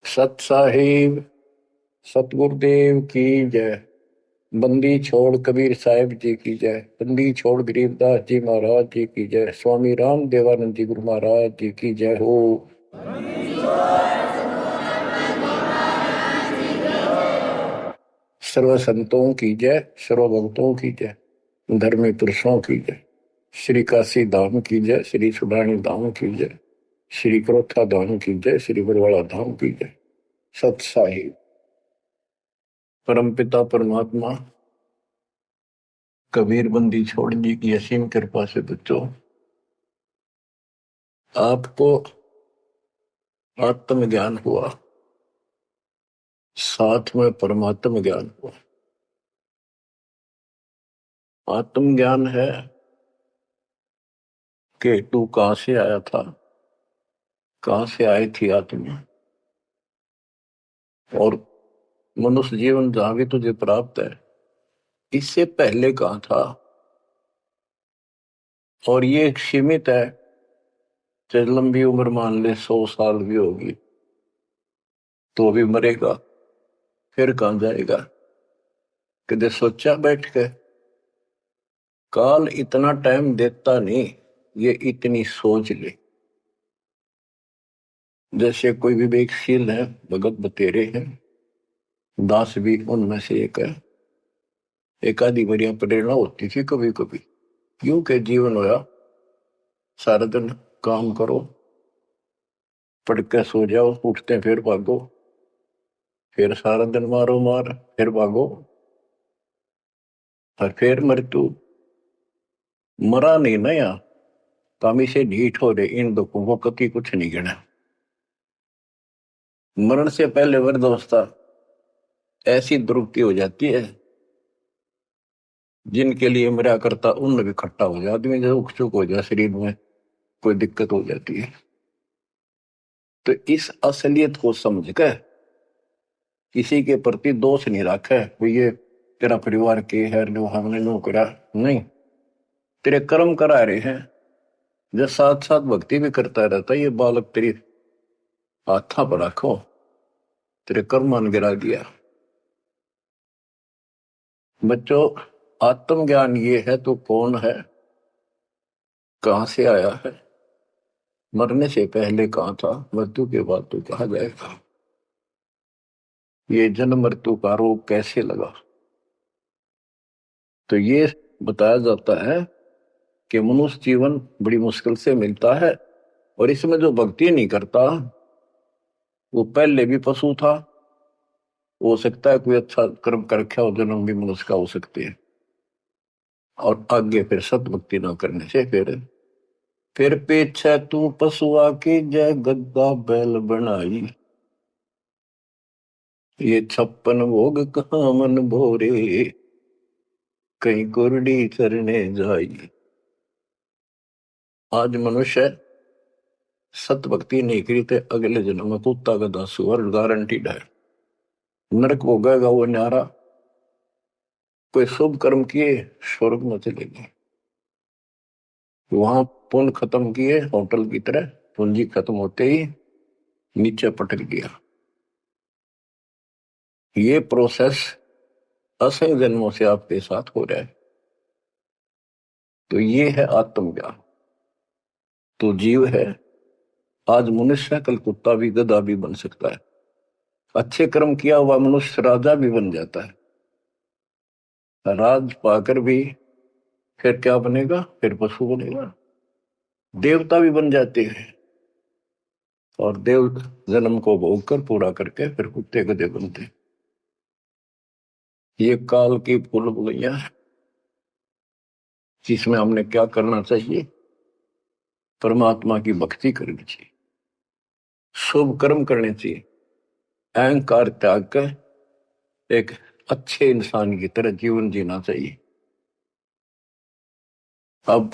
सत साहिब सतगुरुदेव की जय। बंदी छोड़ कबीर साहिब जी की जय। बंदी छोड़ गरीबदास जी महाराज जी की जय। स्वामी राम देवानंद जी गुरु महाराज जी की जय हो। सर्व संतों की जय, सर्व भक्तों की जय, धर्मी पुरुषों की जय। श्री काशी धाम की जय, श्री सुडानी धाम की जय, श्री क्रोथा धाम की जय, श्री बरवाड़ा धाम की जय। सत साहिब परम पिता परमात्मा कबीर बंदी छोड़ जी की असीम कृपा से बच्चों आपको आत्म ज्ञान हुआ, साथ में परमात्म ज्ञान हुआ। आत्म ज्ञान है कि तू कहां से आया था, कहां से आई थी आत्मा, और मनुष्य जीवन जहां भी तुझे प्राप्त है इससे पहले कहां था। और ये एक सीमित है, चाहे लंबी उम्र मान ले 100 साल भी होगी तो भी मरेगा, फिर कहां जाएगा। कदे सोचा बैठ के काल इतना टाइम देता नहीं, ये इतनी सोच ले। जैसे कोई विवेकशील है, भगत बतेरे हैं, दास भी उनमें से एक है। एक आधी बढ़िया प्रेरणा होती थी कभी कभी, यूं के जीवन होया सारा दिन काम करो, पढ़ के सो जाओ, उठते फिर भागो, फिर सारा दिन मारो मार, फिर भागो, और फिर मृत्यु। मरा नहीं नया कामी से ढीठ हो रहे, इन दुखों को कभी कुछ नहीं गिना। मरण से पहले वृद्धावस्था ऐसी दुर्गति हो जाती है, जिनके लिए मरा करता उन भी खट्टा हो जाए। आदमी जब उकचुक हो जाए, शरीर में कोई दिक्कत हो जाती है, तो इस असलियत को समझ कर किसी के प्रति दोष नहीं रखे, कोई ये तेरा परिवार के है, नो हमने नो करा नहीं, तेरे कर्म करा रहे हैं। जब साथ साथ भक्ति भी करता रहता, ये बालक तेरी हाथा पर रखो, तेरे कर्म मान गिरा दिया। बच्चों आत्मज्ञान ये है तो कौन है, कहां से आया है, मरने से पहले कहां था, मृत्यु के बाद तो कहा जाएगा। ये जन्म मृत्यु का रोग कैसे लगा, तो ये बताया जाता है कि मनुष्य जीवन बड़ी मुश्किल से मिलता है, और इसमें जो भक्ति नहीं करता वो पहले भी पशु था। हो सकता है कोई अच्छा कर्म कर रखा हो, जन्म भी मनुष्य का हो सकते हैं, और आगे फिर सतभक्ति ना करने से फिर पीछे तू पशुआ की जय गद्दा बैल बनाई। ये 56 भोग कहाँ मन भोरे, कहीं कुरडी चरने जाई। आज मनुष्य सत भक्ति नहीं करी तो अगले जन्म में कुत्ता गधा सुअर गारंटीड है, नरक भोगेगा वो न्यारा। कोई शुभ कर्म किए स्वर्ग में चलेगी, वहां पुण्य खत्म किए होटल की तरह, पूंजी खत्म होते ही नीचे पटक गया। ये प्रोसेस असंख्य जन्मों से आपके साथ हो रहा है। तो ये है आत्मज्ञान। तो जीव है, आज मनुष्य कल कुत्ता भी गधा भी बन सकता है। अच्छे कर्म किया हुआ मनुष्य राजा भी बन जाता है, राज पाकर भी फिर क्या बनेगा, फिर पशु बनेगा, देवता भी बन जाते हैं, और देव जन्म को भोग कर पूरा करके फिर कुत्ते गधे बनते हैं। ये काल की भूल भुलैया है, जिसमें हमने क्या करना चाहिए, परमात्मा की भक्ति करनी चाहिए, शुभ कर्म करने चाहिए, अहंकार त्याग कर एक अच्छे इंसान की तरह जीवन जीना चाहिए। अब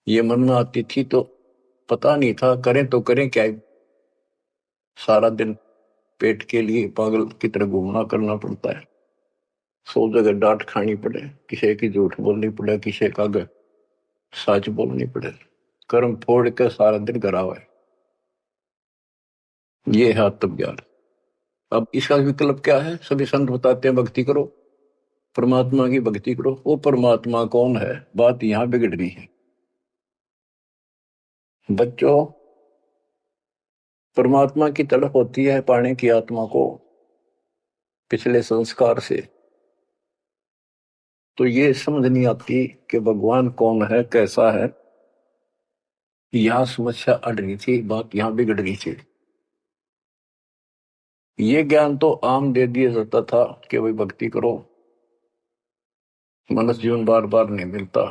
ये मन आती थी तो पता नहीं था करें तो करें क्या, सारा दिन पेट के लिए पागल की तरह घूमना करना पड़ता है, 100 जगह डांट खानी पड़े, किसी की झूठ बोलनी पड़े, किसी का सच बोलनी पड़े, कर्म फोड़ के सारा दिन करा हुआ है। ये है आत्मज्ञान। अब इसका विकल्प क्या है? सभी संत बताते हैं भक्ति करो, परमात्मा की भक्ति करो। वो परमात्मा कौन है, बात यहां बिगड़ रही है बच्चों। परमात्मा की तड़प होती है पाने की आत्मा को पिछले संस्कार से। तो ये समझ नहीं आती कि भगवान कौन है, कैसा है। यहां समस्या अड़ रही थी, बात यहां बिगड़ रही थी। ये ज्ञान तो आम दे दिया जाता था कि भाई भक्ति करो, मनुष्य जीवन बार बार नहीं मिलता,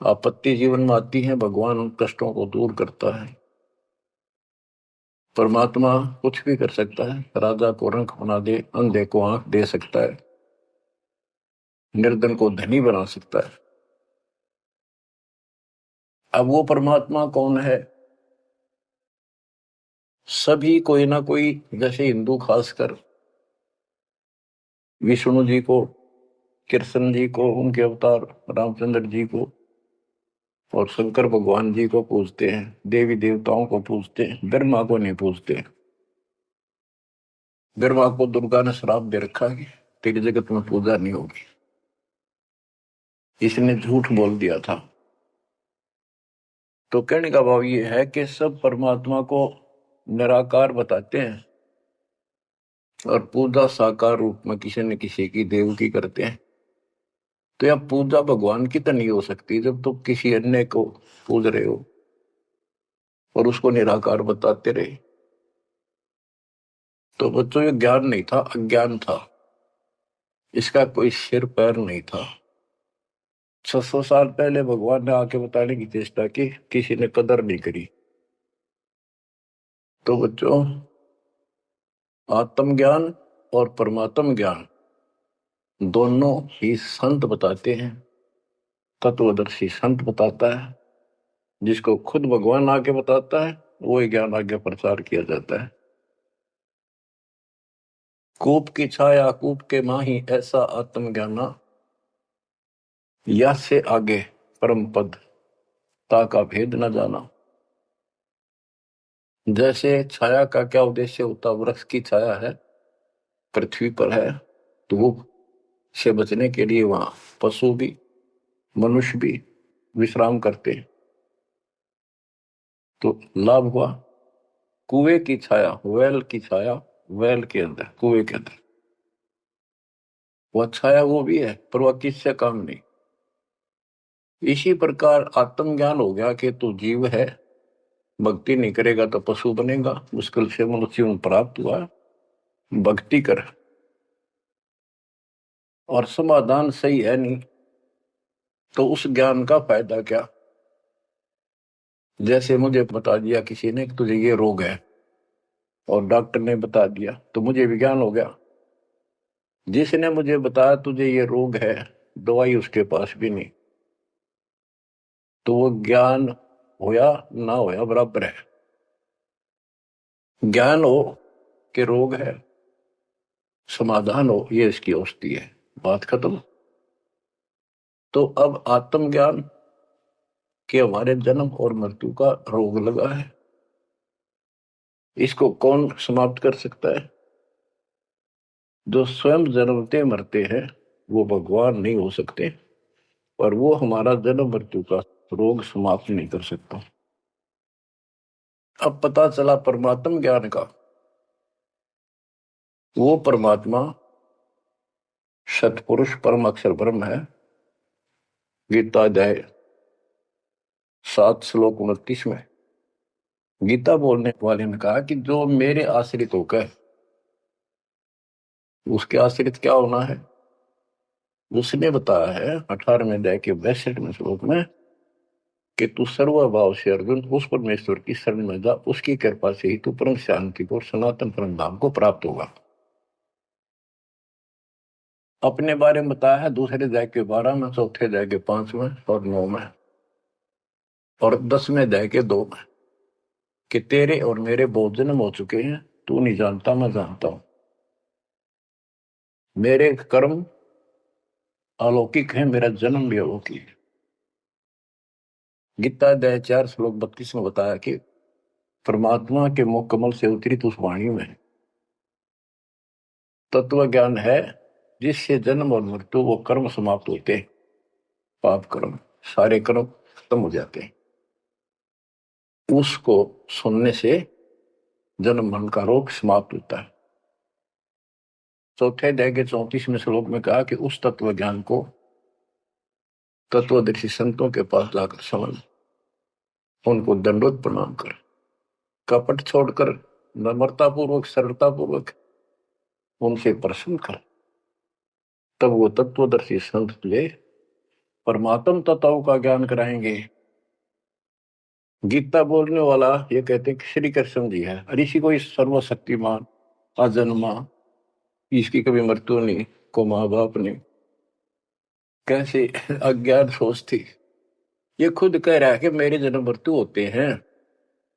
आपत्ति जीवन में आती है, भगवान उन कष्टों को दूर करता है। परमात्मा कुछ भी कर सकता है, राजा को रंक बना दे, अंधे को आंख दे सकता है, निर्धन को धनी बना सकता है। अब वो परमात्मा कौन है? सभी कोई ना कोई, जैसे हिंदू खासकर विष्णु जी को, कृष्ण जी को, उनके अवतार रामचंद्र जी को और शंकर भगवान जी को पूजते हैं, देवी देवताओं को पूजते हैं, ब्रह्मा को नहीं पूजते। ब्रह्मा को दुर्गा ने श्राप दे रखा है, तेरी जगत में पूजा नहीं होगी, इसने झूठ बोल दिया था। तो कहने का भाव ये है कि सब परमात्मा को निराकार बताते हैं और पूजा साकार रूप में किसी न किसी की देव की करते हैं। तो यह पूजा भगवान की तो नहीं हो सकती जब तुम किसी अन्य को पूज रहे हो और उसको निराकार बताते रहे। तो बच्चों ये ज्ञान नहीं था, अज्ञान था। इसका कोई सिर पैर नहीं था। 600 साल पहले भगवान ने आके बताने की चेष्टा की, किसी ने कदर नहीं करी। तो बच्चों, आत्मज्ञान और परमात्म ज्ञान दोनों ही संत बताते हैं, तत्वदर्शी संत बताता है। जिसको खुद भगवान आके बताता है वो ज्ञान आगे प्रचार किया जाता है। कूप की छाया कूप के माही, ऐसा आत्मज्ञाना, या से आगे परम पद ता का भेद न जाना। जैसे छाया का क्या उद्देश्य होता, वृक्ष की छाया है, पृथ्वी पर है, धूप से बचने के लिए वहां पशु भी मनुष्य भी विश्राम करते हैं। तो लाभ हुआ। कुएं की छाया, वेल की छाया, वेल के अंदर, कुएं के अंदर वह छाया वो भी है, पर वह किससे काम नहीं। इसी प्रकार आत्मज्ञान हो गया कि तू जीव है, भक्ति नहीं करेगा तो पशु बनेगा, मुश्किल से मनुष्य जीवन प्राप्त हुआ, भक्ति कर। और समाधान सही है नहीं तो उस ज्ञान का फायदा क्या? जैसे मुझे बता दिया किसी ने कि तुझे ये रोग है और डॉक्टर ने बता दिया तो मुझे विज्ञान हो गया। जिसने मुझे बताया तुझे ये रोग है, दवाई उसके पास भी नहीं, तो वो ज्ञान होया ना होया बराबर है। ज्ञान हो कि रोग है, समाधान हो ये इसकी औषधि है, बात खत्म। तो अब आत्मज्ञान कि हमारे जन्म और मृत्यु का रोग लगा है, इसको कौन समाप्त कर सकता है? जो स्वयं जन्मते मरते हैं वो भगवान नहीं हो सकते, और वो हमारा जन्म मृत्यु का रोग समाप्त नहीं कर सकता। अब पता चला परमात्म ज्ञान का, वो परमात्मा सतपुरुष परम अक्षर ब्रह्म है। गीता अध्याय 7 श्लोक 29 में गीता बोलने वाले ने कहा कि जो मेरे आश्रित होकर, उसके आश्रित क्या होना है? उसने बताया है 18वें अध्याय के 62वें श्लोक में कि तू सर्वभाव से अर्जुन उस परमेश्वर की शरण में जा, उसकी कृपा से ही तू परम शांति को, सनातन परम धाम को प्राप्त होगा। अपने बारे में बताया है दूसरे अध्याय के 12 में, चौथे अध्याय के 5 में और 9 में और 10वें अध्याय के 2 में कि तेरे और मेरे बहुत जन्म हो चुके हैं, तू नहीं जानता मैं जानता हूं। मेरे कर्म अलौकिक है, मेरा जन्म भी अलौकिक है। गीता अध्याय 4 श्लोक 32 में बताया कि परमात्मा के मुख कमल से उतरी उस वाणी में तत्व ज्ञान है, जिससे जन्म और मृत्यु वो कर्म समाप्त होते हैं। पाप कर्म, सारे कर्म खत्म हो जाते हैं। उसको सुनने से जन्म मरण का रोग समाप्त होता है। चौथे अध्याय के 34वें श्लोक में कहा कि उस तत्व ज्ञान को तत्वदर्शी संतों के पास जाकर समझ, उनको दंडोत प्रणाम कर, कपट छोड़कर नम्रता पूर्वक, सरलता पूर्वक उनसे प्रश्न कर, तब वो तत्वदर्शी संत तुझे परमात्म तत्वों का ज्ञान कराएंगे। गीता बोलने वाला ये कहते हैं कि श्री कृष्ण जी है, ऋषि को इस सर्वशक्तिमान अजन्मा, इसकी कभी मृत्यु नहीं, को माँ बाप ने कैसे अज्ञात सोच थी। ये खुद कह रहा है कि मेरे जन्म मृत्यु होते हैं।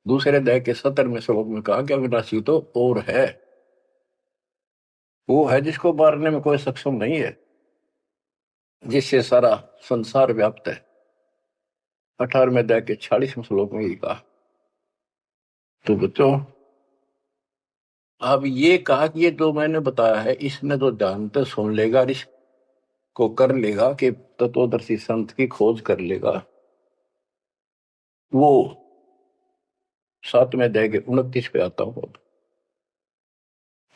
दूसरे अध्याय के 70वें श्लोक में कहा कि अविनाशी तो और है, वो है जिसको मारने में कोई सक्षम नहीं है, जिससे सारा संसार व्याप्त है। 18वें अध्याय के 46वें श्लोक में ही कहा। तो बच्चों, अब ये कहा कि ये जो मैंने बताया है, इसने जो जानते सुन लेगा, इसको कर लेगा कि तत्वदर्शी संत की खोज कर लेगा, वो 7वें अध्याय के 29 पे आता हूं।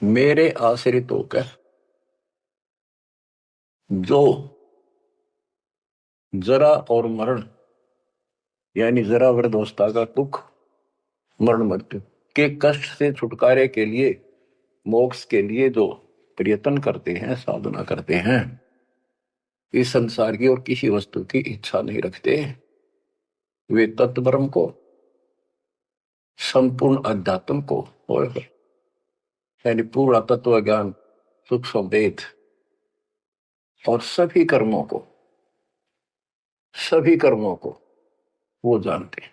मेरे आश्रित होकर जो जरा और मरण, यानी जरा वृद्धावस्था का दुख, मरण मृत्यु के कष्ट से छुटकारे के लिए, मोक्ष के लिए जो प्रयत्न करते हैं, साधना करते हैं, इस संसार की और किसी वस्तु की इच्छा नहीं रखते, वे तत्ब्रह्म को, संपूर्ण अध्यात्म को, और यानी पूरा तत्व ज्ञान, सूक्ष्म वेद और सभी कर्मों को वो जानते हैं।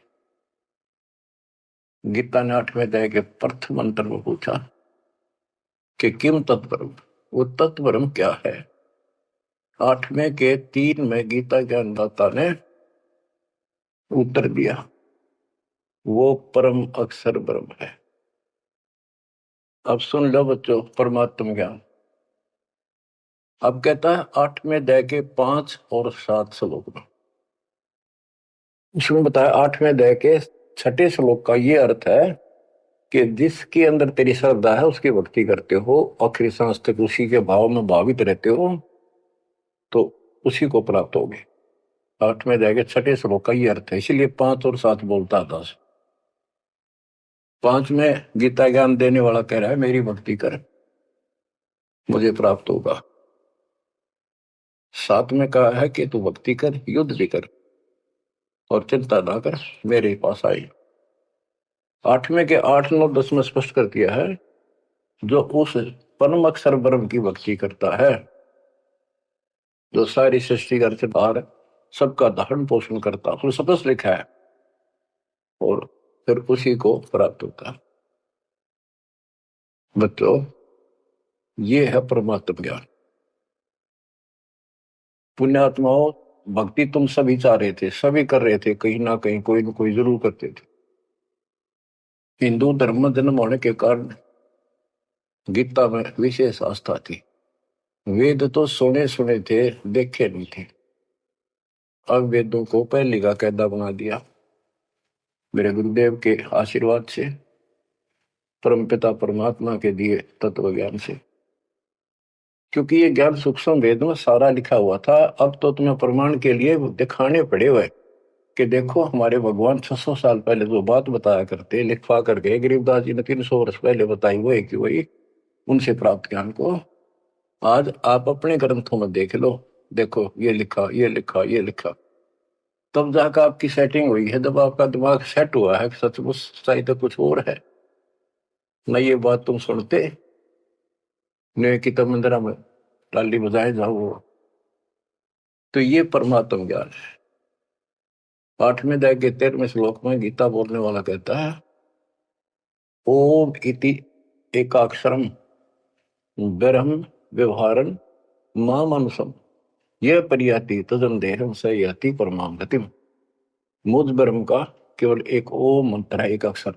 गीता ने 8वें अध्याय के प्रथम मंत्र में पूछा कि किम तत्परम, वो तत्परम क्या है। 8वें के 3 में गीता ज्ञानदाता ने उत्तर दिया, वो परम अक्षर ब्रह्म है। अब सुन लो बच्चों परमात्म ज्ञान। अब कहता है 8वें अध्याय के 5 और 7 श्लोक में, उसमें बताया 8वें अध्याय के 6ठे श्लोक का ये अर्थ है कि जिसके अंदर तेरी श्रद्धा है उसकी भक्ति करते हो, आखिरी सांस तक उसी के भाव में भावित रहते हो, तो उसी को प्राप्त होगे। 8वें अध्याय के 6ठे श्लोक का ये अर्थ है, इसलिए 5 और 7 बोलता था। 5 में गीता ज्ञान देने वाला कह रहा है मेरी भक्ति कर, मुझे प्राप्त होगा। 7 में कहा है कि तू भक्ति कर, युद्ध भी कर और चिंता ना कर, मेरे पास आई। 8वें के 8, 9, 10 में स्पष्ट कर दिया है, जो उस परम अक्षर ब्रह्म की भक्ति करता है, जो सारी सृष्टि घर से बाहर सबका धारण पोषण करता, उसमें स्पष्ट लिखा है, और फिर उसी को प्राप्त होता है। बच्चों, ये है परमात्म ज्ञान। पुण्यात्माओं, भक्ति तुम सभी चाह रहे थे, सभी कर रहे थे, कहीं ना कहीं कोई ना कोई जरूर करते थे। हिंदू धर्म में जन्म होने के कारण गीता में विशेष आस्था थी। वेद तो सुने सुने थे, देखे नहीं थे। अब वेदों को पहली का कायदा बना दिया मेरे गुरुदेव के आशीर्वाद से, परमपिता परमात्मा के दिए तत्व ज्ञान से। क्योंकि ये ज्ञान सूक्ष्म वेद में सारा लिखा हुआ था। अब तो तुम्हें प्रमाण के लिए दिखाने पड़े हुए कि देखो हमारे भगवान 600 साल पहले जो बात बताया करते, लिखवा कर गए, गरीबदास जी ने 300 वर्ष पहले बताई, वो एक वही उनसे प्राप्त ज्ञान को आज आप अपने ग्रंथों में देख लो। देखो ये लिखा, ये लिखा, ये लिखा, तब जाकर आपकी सेटिंग हुई है। जब आपका दिमाग सेट हुआ है, सचमुच सच्चाई तो कुछ और है न, ये बात तुम सुनते ने की तमंदरा में टाली बजाए जाओ। तो ये परमात्म ज्ञान है। 8वें अध्याय के 13वें श्लोक में गीता बोलने वाला कहता है, ओम इति एकाक्षरम ब्रह्म व्यवहारन मामनुषम यह परियाति तजम देहम स याति परमाम गतिम। मुझ ब्रह्म का केवल एक ओम मंत्र है, एक अक्षर,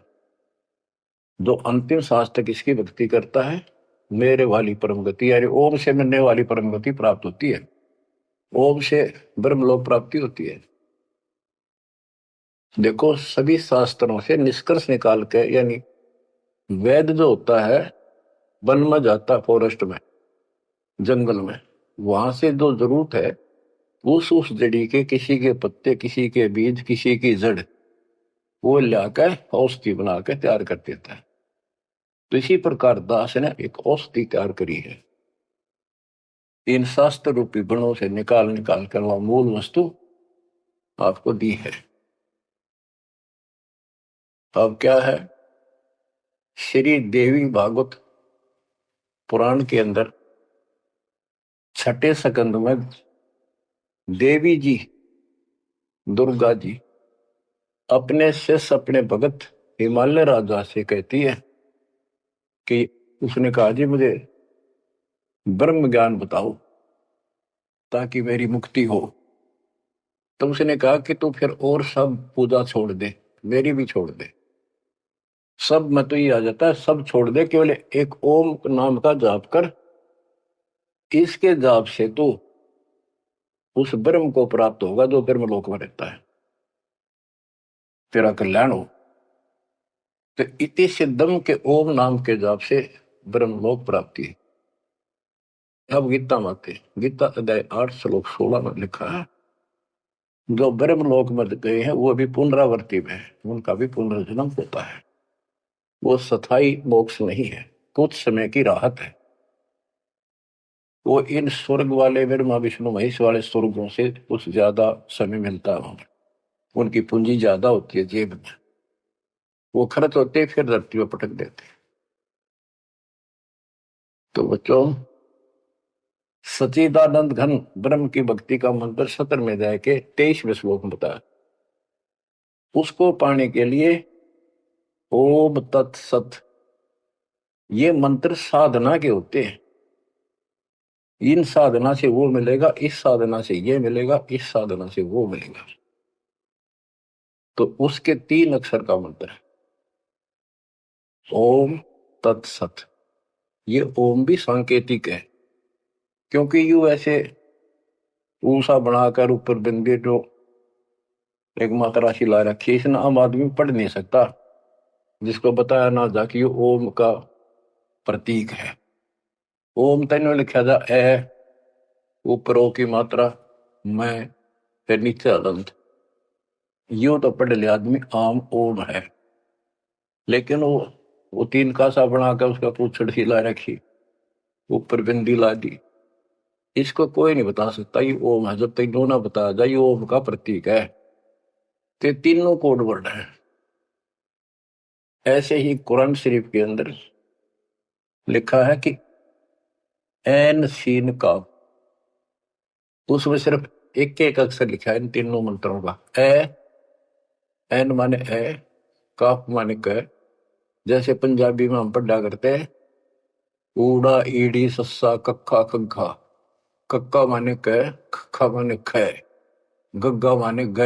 जो अंतिम सांस तक इसकी भक्ति करता है, मेरे वाली परम गति, यानी ओम से मिलने वाली परम गति प्राप्त होती है। ओम से ब्रह्मलोक प्राप्ति होती है। देखो, सभी शास्त्रों से निष्कर्ष निकाल के, यानी वेद जो होता है, वन में जाता है, फॉरेस्ट में, जंगल में, वहां से जो जरूरत है उस जड़ी के, किसी के पत्ते, किसी के बीज, किसी की जड़, वो लाकर औषधि बना के तैयार कर देता है। तो इसी प्रकार दास ने एक औषधि तैयार करी है, इन शास्त्र रूपी गुणों से निकाल निकाल कर वह मूल वस्तु आपको दी है। अब क्या है, श्री देवी भागवत पुराण के अंदर छठे स्कंद में देवी जी, दुर्गा जी, अपने शिष्य, अपने भगत हिमालय राजा से कहती है कि, उसने कहा जी मुझे ब्रह्म ज्ञान बताओ ताकि मेरी मुक्ति हो। तो उसने कहा कि तू फिर और सब पूजा छोड़ दे, मेरी भी छोड़ दे, सब में तो ये आ जाता है, सब छोड़ दे, केवल एक ओम नाम का जाप कर, इसके जाप से तो उस ब्रह्म को प्राप्त होगा जो ब्रह्मलोक में रहता है, तेरा कल्याण हो। तो इति सिद्धम के ओम नाम के जाप से ब्रह्मलोक प्राप्ति है। अब गीता माते, गीता अध्याय 8 श्लोक 16 में लिखा है, जो ब्रह्मलोक में गए हैं वो भी पुनरावर्ती में है, उनका भी पुनर्जन्म होता है। वो स्थायी मोक्ष नहीं है, कुछ समय की राहत है। वो इन स्वर्ग वाले, ब्रह्मा विष्णु महेश वाले स्वर्गों से कुछ ज्यादा समय मिलता है, उनकी पूंजी ज्यादा होती है जेब में, वो खर्च होते फिर धरती में पटक देते। तो बच्चों, सच्चिदानंद घन ब्रह्म की भक्ति का मंत्र 17वें अध्याय के 23वें श्लोक में बताया। उसको पाने के लिए ओम तत्सत, ये मंत्र साधना के होते हैं। इन साधना से वो मिलेगा, इस साधना से ये मिलेगा, इस साधना से वो मिलेगा। तो उसके 3 अक्षर का मंत्र है ओम तत्सत। ये ओम भी सांकेतिक है, क्योंकि यू ऐसे ऊषा बनाकर ऊपर बिंदी जो एक मात्रा राशि ला रखी, इसने आम आदमी पढ़ नहीं सकता, जिसको बताया ना जा कि ओम का प्रतीक है। ओम तेन लिखा जा ए, ऊपर ओ की मात्रा, मैं, फिर नीचे अदंत, यू तो पढ़ लिया आदमी आम ओम है। लेकिन वो 3 कासा बनाकर उसका पूछड़ हिला रखी, ऊपर बिंदी ला दी, इसको कोई नहीं बता सकता ये ओम है जब तक दो ना बताया जाए ये ओम का प्रतीक है। तो तीनों कोड वर्ड है। ऐसे ही कुरान शरीफ के अंदर लिखा है कि एन सीन का, उसमें सिर्फ एक एक अक्षर लिखा है इन तीनों मंत्रों का। एन माने ए, काफ माने क, जैसे पंजाबी में हम पढ़ा करते हैं ऊड़ा ईड़ी सस्सा कक्का खग्गा, कक्का माने क, खक्का माने ख, गग्गा माने ग,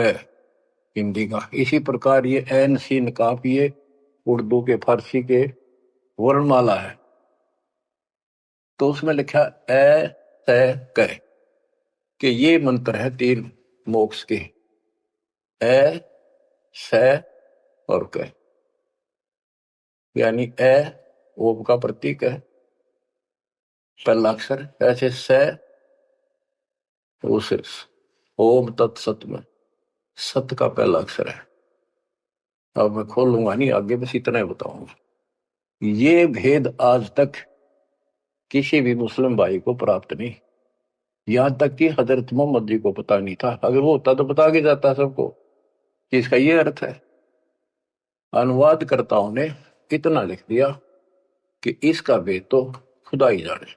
हिंदी का। इसी प्रकार ये एन सीन काफ, ये उर्दू के, फारसी के वर्णमाला है। तो उसमें लिखा ए से क, कि ये मंत्र है 3 मोक्ष के, ए से और क, यानी ए ओम का प्रतीक है, पहला अक्षर, ऐसे से उस ओम तत्सत में सत का पहला अक्षर है। अब मैं खोलूंगा नहीं, आगे बस इतना ही बताऊंगा। ये भेद आज तक किसी भी मुस्लिम भाई को प्राप्त नहीं, यहां तक कि हजरत मोहम्मद जी को पता नहीं था। अगर वो होता तो बता के जाता सबको कि इसका ये अर्थ है। अनुवादकर्ताओं ने इतना लिख दिया कि इसका भेद तो खुदा ही जाने।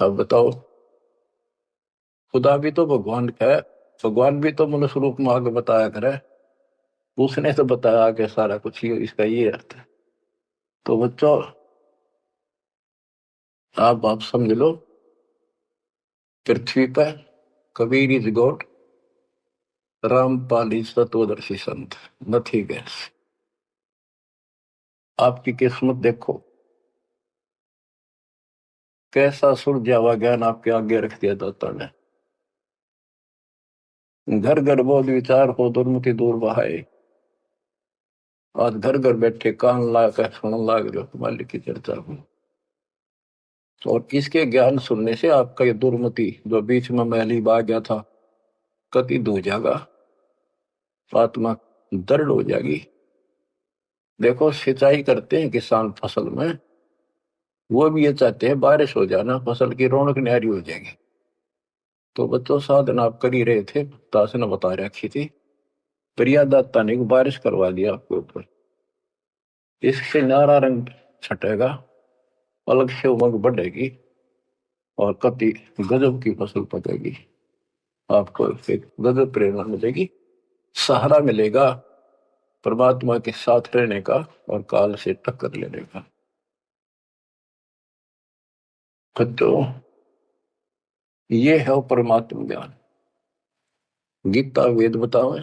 अब बताओ, खुदा भी तो भगवान है, भगवान भी तो मनुष्य रूप में आगे बताया करे, उसने तो बताया कि सारा कुछ ही इसका ये अर्थ है। तो बच्चों, आप समझ लो, पृथ्वी पर Kabir is God, Rampal is तत्वदर्शी संत, नथिंग एल्स। आपकी किस्मत देखो, कैसा सुलझा हुआ ज्ञान आपके आगे रख दिया दाता ने। घर घर बोध विचार हो दुर्मति दूर बहाए। आज घर घर बैठे कान ला कर सुन लाग रहे हो मालिक की चर्चा को। और इसके ज्ञान सुनने से आपका ये दुर्मति जो बीच में मैली बा गया था कति धो जाएगा, आत्मा दृढ़ हो जाएगी। देखो सिंचाई करते हैं किसान फसल में, वो भी ये चाहते हैं बारिश हो जाना, फसल की रौनक न्यारी हो जाएगी। तो बच्चों साधना आप कर ही रहे थे, दास ने बता रखी थी, प्रिया दाता ने बारिश करवा दिया आपके ऊपर। इससे नारा रंग छटेगा, अलग से उमंग बढ़ेगी और कति गजब की फसल पकेगी। आपको एक गजब प्रेरणा मिलेगी, सहारा मिलेगा परमात्मा के साथ रहने का और काल से टक्कर लेने का। तो ये है परमात्मा ज्ञान। गीता वेद बतावे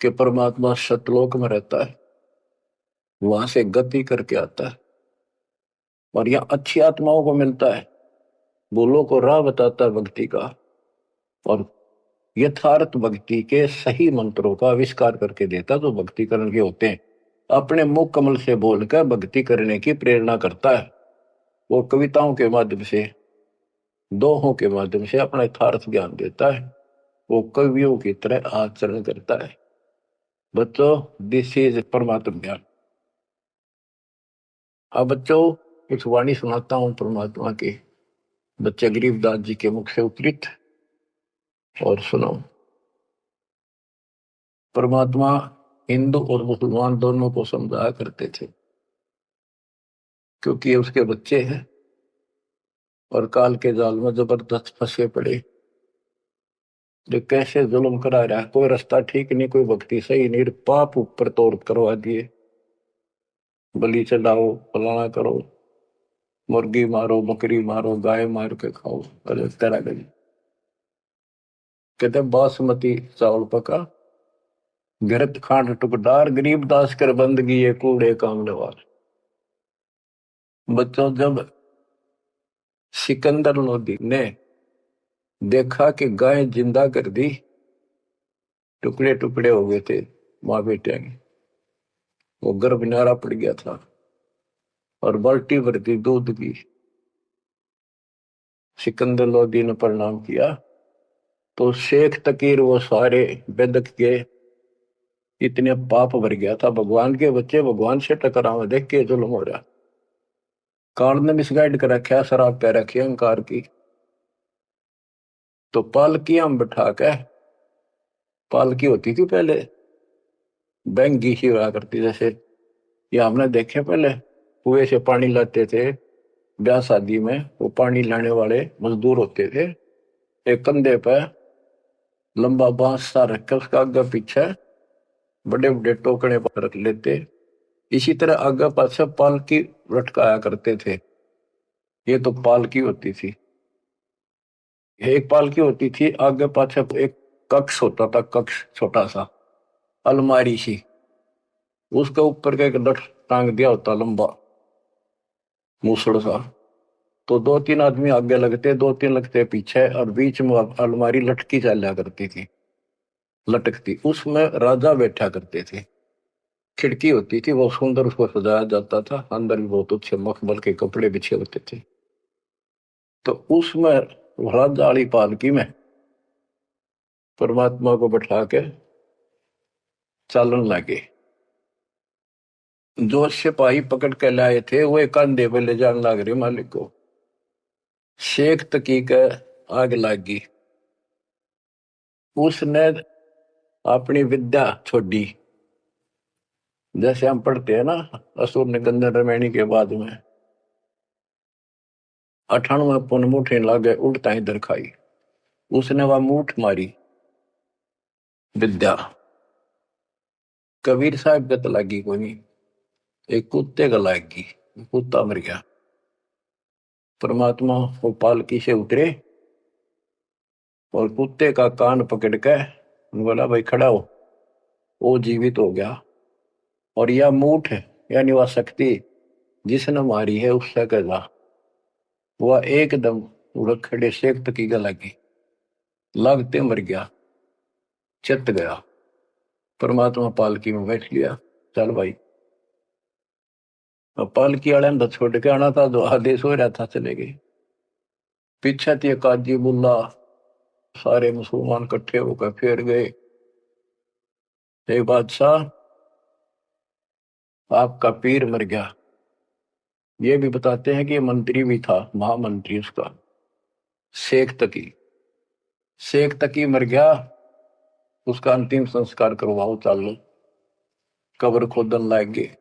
कि परमात्मा सतलोक में रहता है, वहां से गति करके आता है और यह अच्छी आत्माओं को मिलता है, बोलो को राह बताता है भक्ति का और यथार्थ भक्ति के सही मंत्रों का आविष्कार करके देता जो भक्ति करने के होते हैं। अपने मुख कमल से बोलकर भक्ति करने की प्रेरणा करता है। वो कविताओं के माध्यम से, दोहों के माध्यम से अपना यथार्थ ज्ञान देता है। वो कवियों की तरह आचरण करता है। बच्चों, दिस इज परमात्मा ज्ञान। अब बच्चों कुछ वाणी सुनाता हूं परमात्मा की, बच्चे गरीबदास जी के मुख से उद्धृत, और सुनो। परमात्मा हिंदू और मुसलमान दोनों को समझाया करते थे, क्योंकि ये उसके बच्चे हैं और काल के जाल में जबरदस्त फंसे पड़े। जो कैसे जुल्म करा रहा है, कोई रास्ता ठीक नहीं, कोई भक्ति सही नहीं, पाप ऊपर तोड़ करवा दिए, बलि चढ़ाओ, फलाना करो, मुर्गी मारो, बकरी मारो, गाय मार के खाओ, अलग तरह का। कहते बासमती चावल पका, घृत खांड टुकडार, गरीबदास कर बंदगी ये कूड़े काम नवार। बच्चों, जब सिकंदर लोधी ने देखा कि गाय जिंदा कर दी, टुकड़े टुकड़े हो गए थे माँ बेटे के, वो गर्भ नारा पड़ गया था और बाल्टी भर दी दूध की। सिकंदर लोधी ने प्रणाम किया तो शेख तकीर वो सारे बेदक के इतने पाप भर गया था, भगवान के बच्चे भगवान से टकराव देख के जुल्म हो रहा। काल ने मिसगाइड कर रखा, शराब पे रखी अहंकार की। तो पालकियां हम बिठा के, पालकी होती थी पहले बैंगी सी हुआ करती, जैसे ये हमने देखे पहले कुएं से पानी लाते थे ब्याह शादी में, वो पानी लाने वाले मजदूर होते थे, एक कंधे पे लंबा बांस सा रख उसका आगे पीछे बड़े बड़े टोकने पर रख लेते। इसी तरह आगे पाछे पालकी लटकाया करते थे। ये तो पालकी होती थी। एक पालकी होती थी, आगे पाछे एक कक्ष होता था, कक्ष छोटा सा अलमारी सी, उसके ऊपर का एक लठ टांग दिया होता लंबा मूसड़ सा। तो दो तीन आदमी आगे लगते, दो तीन लगते पीछे, और बीच में अलमारी लटकी चला करती थी, लटकती, उसमें राजा बैठा करते थे। खिड़की होती थी, बहुत सुंदर उसको सजाया जाता था, अंदर भी बहुत अच्छे मखमल के कपड़े बिछे होते थे। तो उसमें राजा वाली पालकी में परमात्मा को बैठा के चालन लगे। जो सिपाही पकड़ के लाए थे वो एक कंधे पे ले जाने लग रहे मालिक को। शेख तकी के आग लगी, उसने अपनी विद्या छोड़ी। जैसे हम पढ़ते हैं ना, असुर निकंदन रामायणी के बाद में 98 पुन मुठे लागे उल्टा ही दर खाई, उसने वह मूठ मारी विद्या। कबीर साहब गत लगी कोई नहीं, एक कुत्ते का लागी, कुत्ता मर गया। परमात्मा वो पालकी से उतरे और कुत्ते का कान पकड़ के बोला भाई खड़ा हो। वो जीवित हो गया और यह मूठ है यानी वह शक्ति जिसने मारी है उससे कजा, वह एकदम खड़े सेक तकी गला की लागते मर गया, चित गया। परमात्मा पालकी में बैठ लिया, चल भाई। अब पालकी वाले ने तो छोड़ के आना था, जो आदेश हो रहा था चले गए। पीछे थी काजी बुल्ला, सारे मुसलमान इकट्ठे होकर फिर गए। हे बादशाह, आपका पीर मर गया। ये भी बताते हैं कि ये मंत्री भी था, महामंत्री उसका, शेख तकी। शेख तकी मर गया, उसका अंतिम संस्कार करवाओ, चालो कब्र खोदन लाग गए।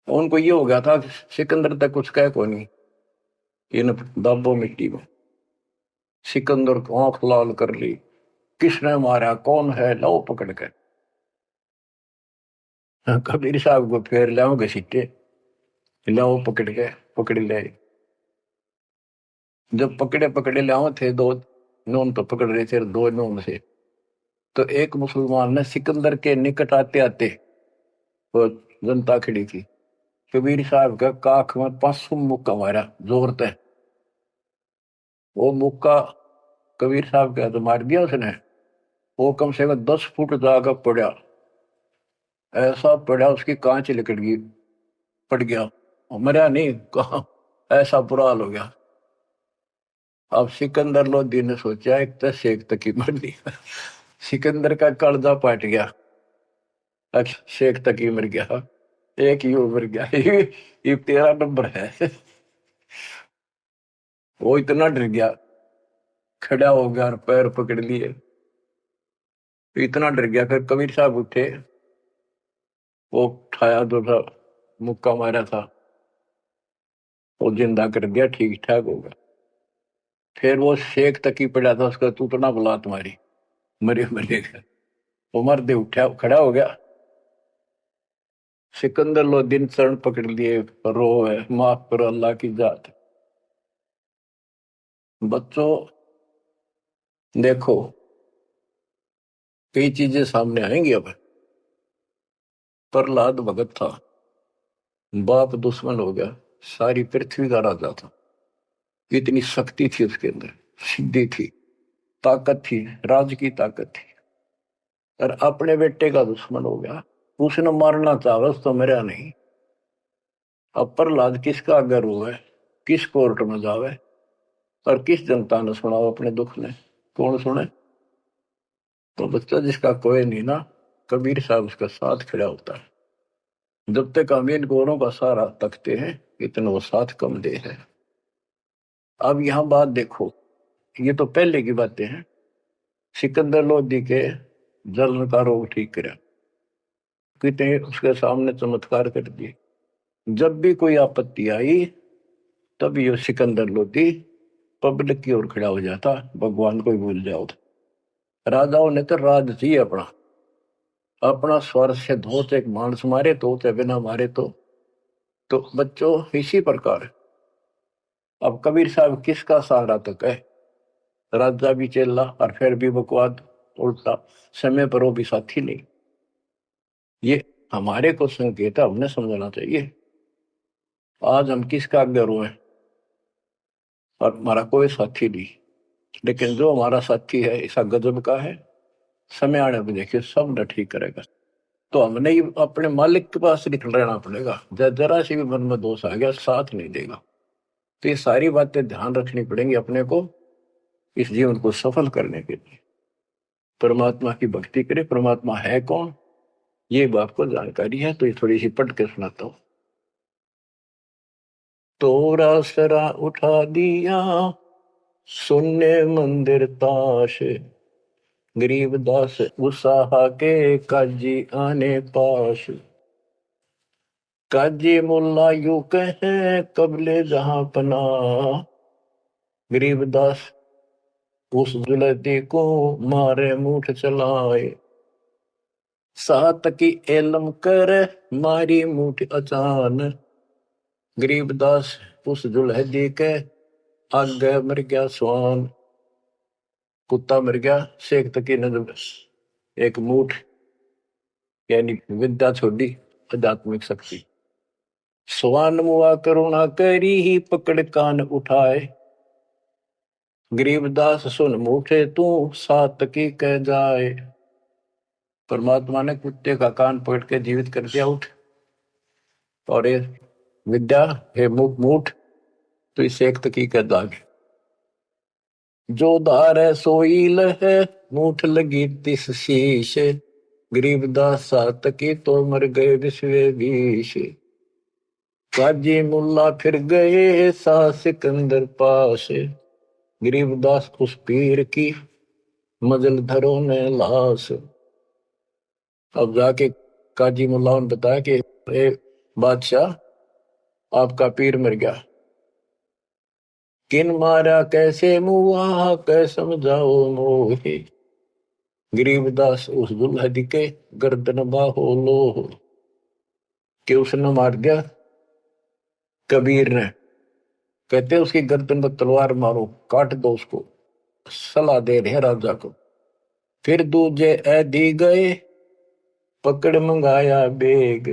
उनको ये हो गया था सिकंदर तक कुछ कह को नहीं, इन दाबो मिट्टी में। सिकंदर को आंख लाल कर ली, किसने मारा, कौन है, लो पकड़ कर। कबीर साहब को फेर लाओगे सीटे, लाओ पकड़ के, पकड़ ले। जब पकड़े पकड़े लाओ थे दो नून तो पकड़ रहे थे, दो नून से। तो एक मुसलमान ने सिकंदर के निकट आते आते, वो जनता खड़ी थी, कबीर साहब का काख में 500 मुक्का मारा जोर से। वो मुक्का कबीर साहब का तो मार दिया उसने, वो कम से कम 10 फुट जाकर पड़ा, ऐसा पड़ा उसकी कांच लिकट गई, पड़ गया, मरा नहीं, कहा ऐसा बुरा हाल हो गया। अब सिकंदर लोधी ने सोचा एक तो शेख तक ही मर गया, सिकंदर का कलजा पाट गया, शेख तक ही मर गया, एक ही मर गया। ये 13 नंबर है। वो इतना डर गया, खड़ा हो गया और पैर पकड़ लिए, इतना डर गया। फिर कबीर साहब उठे, वो उठाया जो था मुक्का मारा था, वो जिंदा कर दिया, ठीक ठाक हो गया। फिर वो शेख तक ही पड़ा था, उसका तू तो ना बुला तुम्हारी, मरे मरेगा। वो मर्दे उठा, खड़ा हो गया। सिकंदर लोधी चरण पकड़ लिए, रो है, माफ करो अल्लाह की जात। बच्चों देखो, कई चीजें सामने आएंगी अब। प्रहलाद भगत था, बाप दुश्मन हो गया, सारी पृथ्वी का राजा था, इतनी शक्ति थी उसके अंदर, सिद्धि थी, ताकत थी, राज की ताकत थी, और अपने बेटे का दुश्मन हो गया। उसने मारना चाहा तो मेरा नहीं। अब प्रहलाद किसका अगर हुआ है, किस कोर्ट में जावे, और किस जनता ने सुनाओ अपने दुख ने, कौन सुने। तो बच्चा जिसका कोई नहीं ना, कबीर साहब उसका साथ खड़ा होता है। जब तक हम इन गोरों का सहारा तकते हैं, इतना वो साथ कम दे है। अब यहां बात देखो, ये तो पहले की बातें हैं। सिकंदर लोधी के जलन का रोग ठीक करा, कितने उसके सामने चमत्कार कर दिए। जब भी कोई आपत्ति आई, तब ये सिकंदर लोधी पब्लिक की ओर खड़ा हो जाता, भगवान को ही भूल जाओ। राजाओं ने तो राज चाहिए अपना, अपना स्वर से धोते मांस मारे तो बिना मारे तो बच्चों इसी प्रकार। अब कबीर साहब किसका सहारा तक है, राजा भी चेला और फिर भी बकवाद उल्टा, समय पर वो भी साथी नहीं। ये हमारे को संकेत है, हमने समझना चाहिए। आज हम किसका अग्र हुए और हमारा कोई साथी नहीं, लेकिन जो हमारा साथी है ऐसा गजब का है, समय आने पर देखिए सब न ठीक करेगा। तो हमने ही अपने मालिक के पास निकल रहना पड़ेगा, जरा सी भी मन में दोष आ गया साथ नहीं देगा। तो ये सारी बातें ध्यान रखनी पड़ेंगी अपने को, इस जीवन को सफल करने के लिए। परमात्मा की भक्ति करें। परमात्मा है कौन, ये बात को जानकारी है, तो ये थोड़ी सी पढ़ के सुनाता हूं। तोरा सरा उठा दिया, सुनने मंदिर ताश, गरीबदास उसाहा के काजी आने पास। काजी मुल्ला यू कहे कबले जहां पना, गरीबदास उस जुलती को मारे मुठ चलाए। सात की एलम कर मारी मुठ अचान, गरीबदास उस जुलहदी के आगे मर गया स्वान। कुत्ता मर गया, शेख तकी ने एक मुठ यानी विद्या छोड़ी, आध्यात्मिक शक्ति। स्वान मुआ करुणा करी ही पकड़ कान उठाए, गरीबदास सुन मूठे तू सात की कह जाए। परमात्मा ने कुत्ते का कान पकड़ के जीवित कर दिया, उठ। और ये विद्या हे मूठ, तो इसे एक तकी कह दागे। जो धार है सोई लहे, मूठ लगी तिस शीश, गरीबदास सात की तो मर गए विश्वे बीश। काजी मुल्ला फिर गए सा सिकंदर पास, गरीबदास उस पीर की मजल धरो ने लाश। अब जाके काजी मुल्ला ने बताया कि ए बादशाह, आपका पीर मर गया। किन मारा कैसे मुआ कै समझाओ मोहे, गरीबदास उस दुल्हा दिखे गर्दन बाहो लो। कि उसने मार दिया कबीर ने, कहते उसकी गर्दन पर तलवार मारो, काट दो उसको। सलाह दे रहे राजा को। फिर दूजे ऐदी गए पकड़ मंगाया बेग,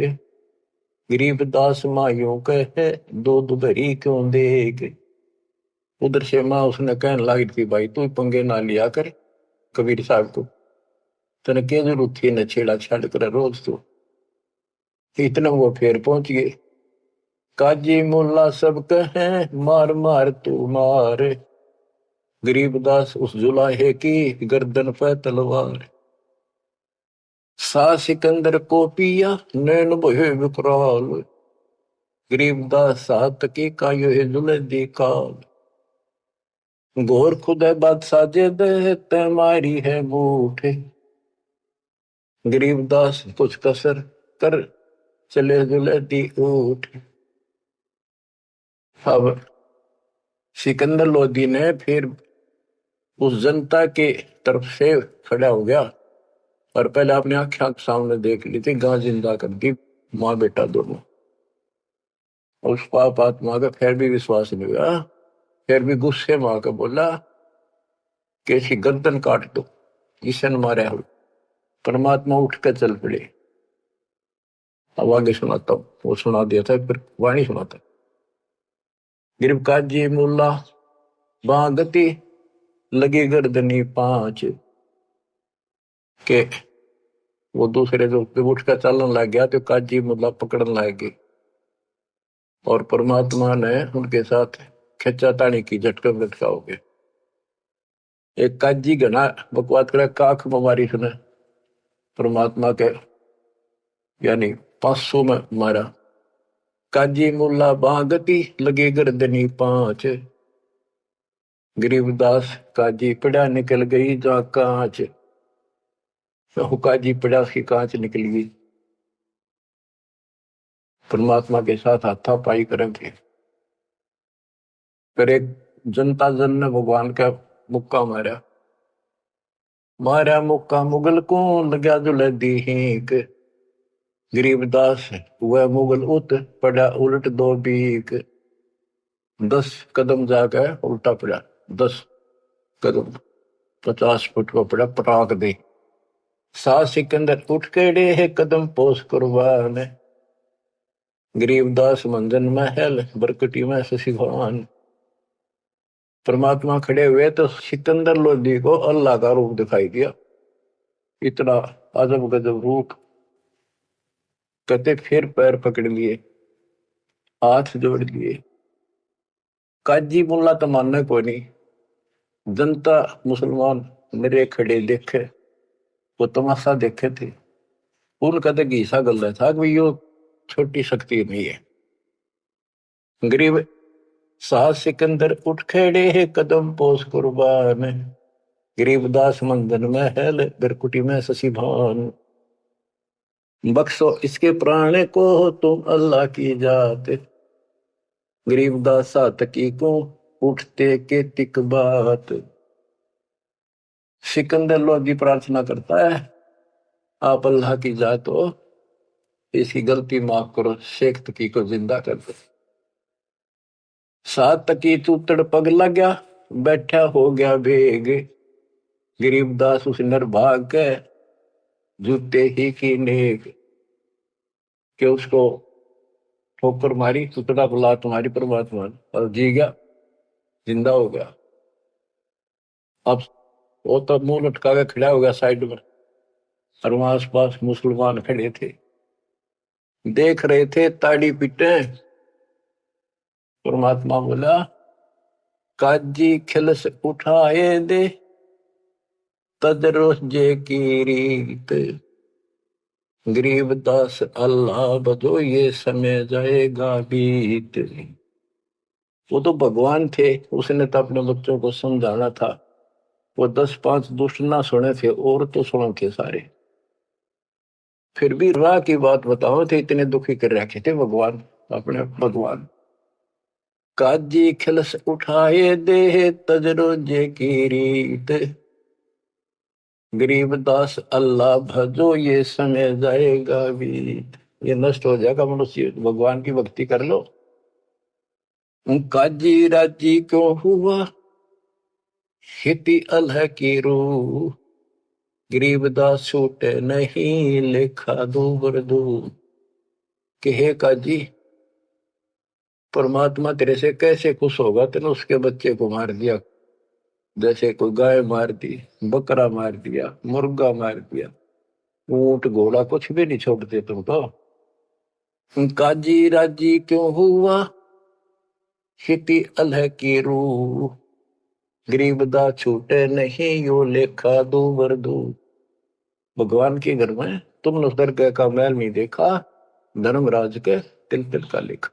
गरीबदास मायूं कहे दूध भरी क्यों देग। उधर से माँ उसने कहने लगी थी, भाई तू पंगे ना लिया कर कबीर साहब को, तने क्या जरूरत थी न छेड़ा छाड़ कर रोज तो। इतना वो फिर पहुंच गए। काजी मुल्ला सब कहे मार मार तू मार, गरीबदास उस जुलाहे की गर्दन पे तलवार। सा सिकंदर को पिया नैन भये विकराल, गरीबदास सात की का यो जुलदी काल। घोर खुद है बादशाह जे दे तै मारी है बूठ, गरीबदास कुछ कसर कर चले जुलदी ऊठ। अब सिकंदर लोदी ने फिर उस जनता के तरफ से खड़ा हो गया और पहले अपने आंख सामने देख ली थी, गां जिंदा कर दी माँ बेटा दोनों। उस पाप आत्मा का फिर भी विश्वास नहीं हुआ, फिर भी गुस्से माँ का बोला कि इसकी गर्दन काट दो, इसे न मारे हम। परमात्मा उठ कर चल पड़े। अब आगे सुनाता हूं, वो सुना दिया था फिर वाणी सुनाता। गिरब काजी मुल्ला बागती लगी गर्दनी पांच, के वो दूसरे जो उठ कर चलने लग गया तो काजी मुल्ला पकड़ने लग गए और परमात्मा ने उनके साथ खिंचा तानी की, झटका झटका हो गए। एक काजी घना बकवाद करे, काख बीमारी सुने परमात्मा के यानी 500 में मारा। काजी मुल्ला बागती लगे गर्दनी पांच, गरीबदास काजी पड़ा निकल गई जा कांच। काजी पड़ा उसकी कांच निकल गई। परमात्मा के साथ हाथापाई करेंगे। फिर एक जनता जन ने भगवान का मुक्का मारा, मारा मुक्का मुगल को लगा जुलदी हिंक, गरीबदास वह मुगल उत पड़ा उलट दो बीक। 10 कदम जाकर उल्टा पड़ा, 10 कदम 50 फुट को पड़ा, पटाक दे। सा सिकंदर उठ केड़े है कदम पोस कुर्बान, गरीबदास मंजन महल बरकटी में शशि भगवान। परमात्मा खड़े हुए तो सिकंदर लोधी को अल्लाह का रूप दिखाई दिया, इतना अजब गजब रूप। कहते फिर पैर पकड़ लिए, हाथ जोड़ लिए। काजी मुल्ला तो मानने को नहीं, जनता मुसलमान मेरे खड़े देखे, वो तमाशा देखे थे। उनका तो घीसा गल था कि यो छोटी शक्ति नहीं है। गरीब साहब सिकंदर उठ खड़े है कदम पोस कुर्बान, गरीबदास मंदन महल बिरकुटी में शशि भान। बख्शो इसके प्राण को तुम अल्लाह की जात, गरीबदास सातकी को उठते के तिक बात। सिकंदर लोधी प्रार्थना करता है, आप अल्लाह की जात हो, इसकी गलती माफ करो, शेख तकी को जिंदा कर दो। सात तकी चूतड़ पग लग्या बैठा हो गया बेग, गरीबदास उस नर भाग के जूते ही की नेक। कि उसको ठोकर मारी, टुकड़ा बुला तुम्हारी परमात्मा और जी गया, जिंदा हो गया। अब वो तो मुंह लटका के खड़ा हो गया साइड में, और वहां आस पास मुसलमान खड़े थे, देख रहे थे ताड़ी पीटे। परमात्मा बोला, काजी खिलस उठाए दे, तजरो जे की रीत, गरीबदास अल्लाह बदो ये समय जाएगा बीत। वो तो भगवान थे, उसने तो अपने बच्चों को समझाना था। वो 10-5 दुष्ट ना सुने थे और तो सुने थे सारे। फिर भी राह की बात बताओ थे, इतने दुखी कर रखे थे भगवान, अपने भगवान। काजी खिलस उठाए दे, तजरो जे की रीत, गरीबदास अल्लाह भजो ये समय जाएगा बीत। ये नष्ट हो जाएगा मनुष्य, भगवान की भक्ति कर लो। काजी राजी क्यों हुआ, खेती अलह की रूह, गरीबदास छूटे नहीं लेखा दूबर दू। कि हे काजी, परमात्मा तेरे से कैसे खुश होगा, तेने उसके बच्चे को मार दिया। जैसे कोई गाय मार दी, बकरा मार दिया, मुर्गा मार दिया, ऊंट घोड़ा कुछ भी नहीं छोड़ते तुम तो। काजी राजी क्यों हुआ, खेती अलह की रूह, गरीबदा छूटे नहीं यो लेखा दूबर दू। भगवान के घर में तुमने उस दरगाह का महल नहीं देखा, धर्मराज के तिल तिल का लेखा।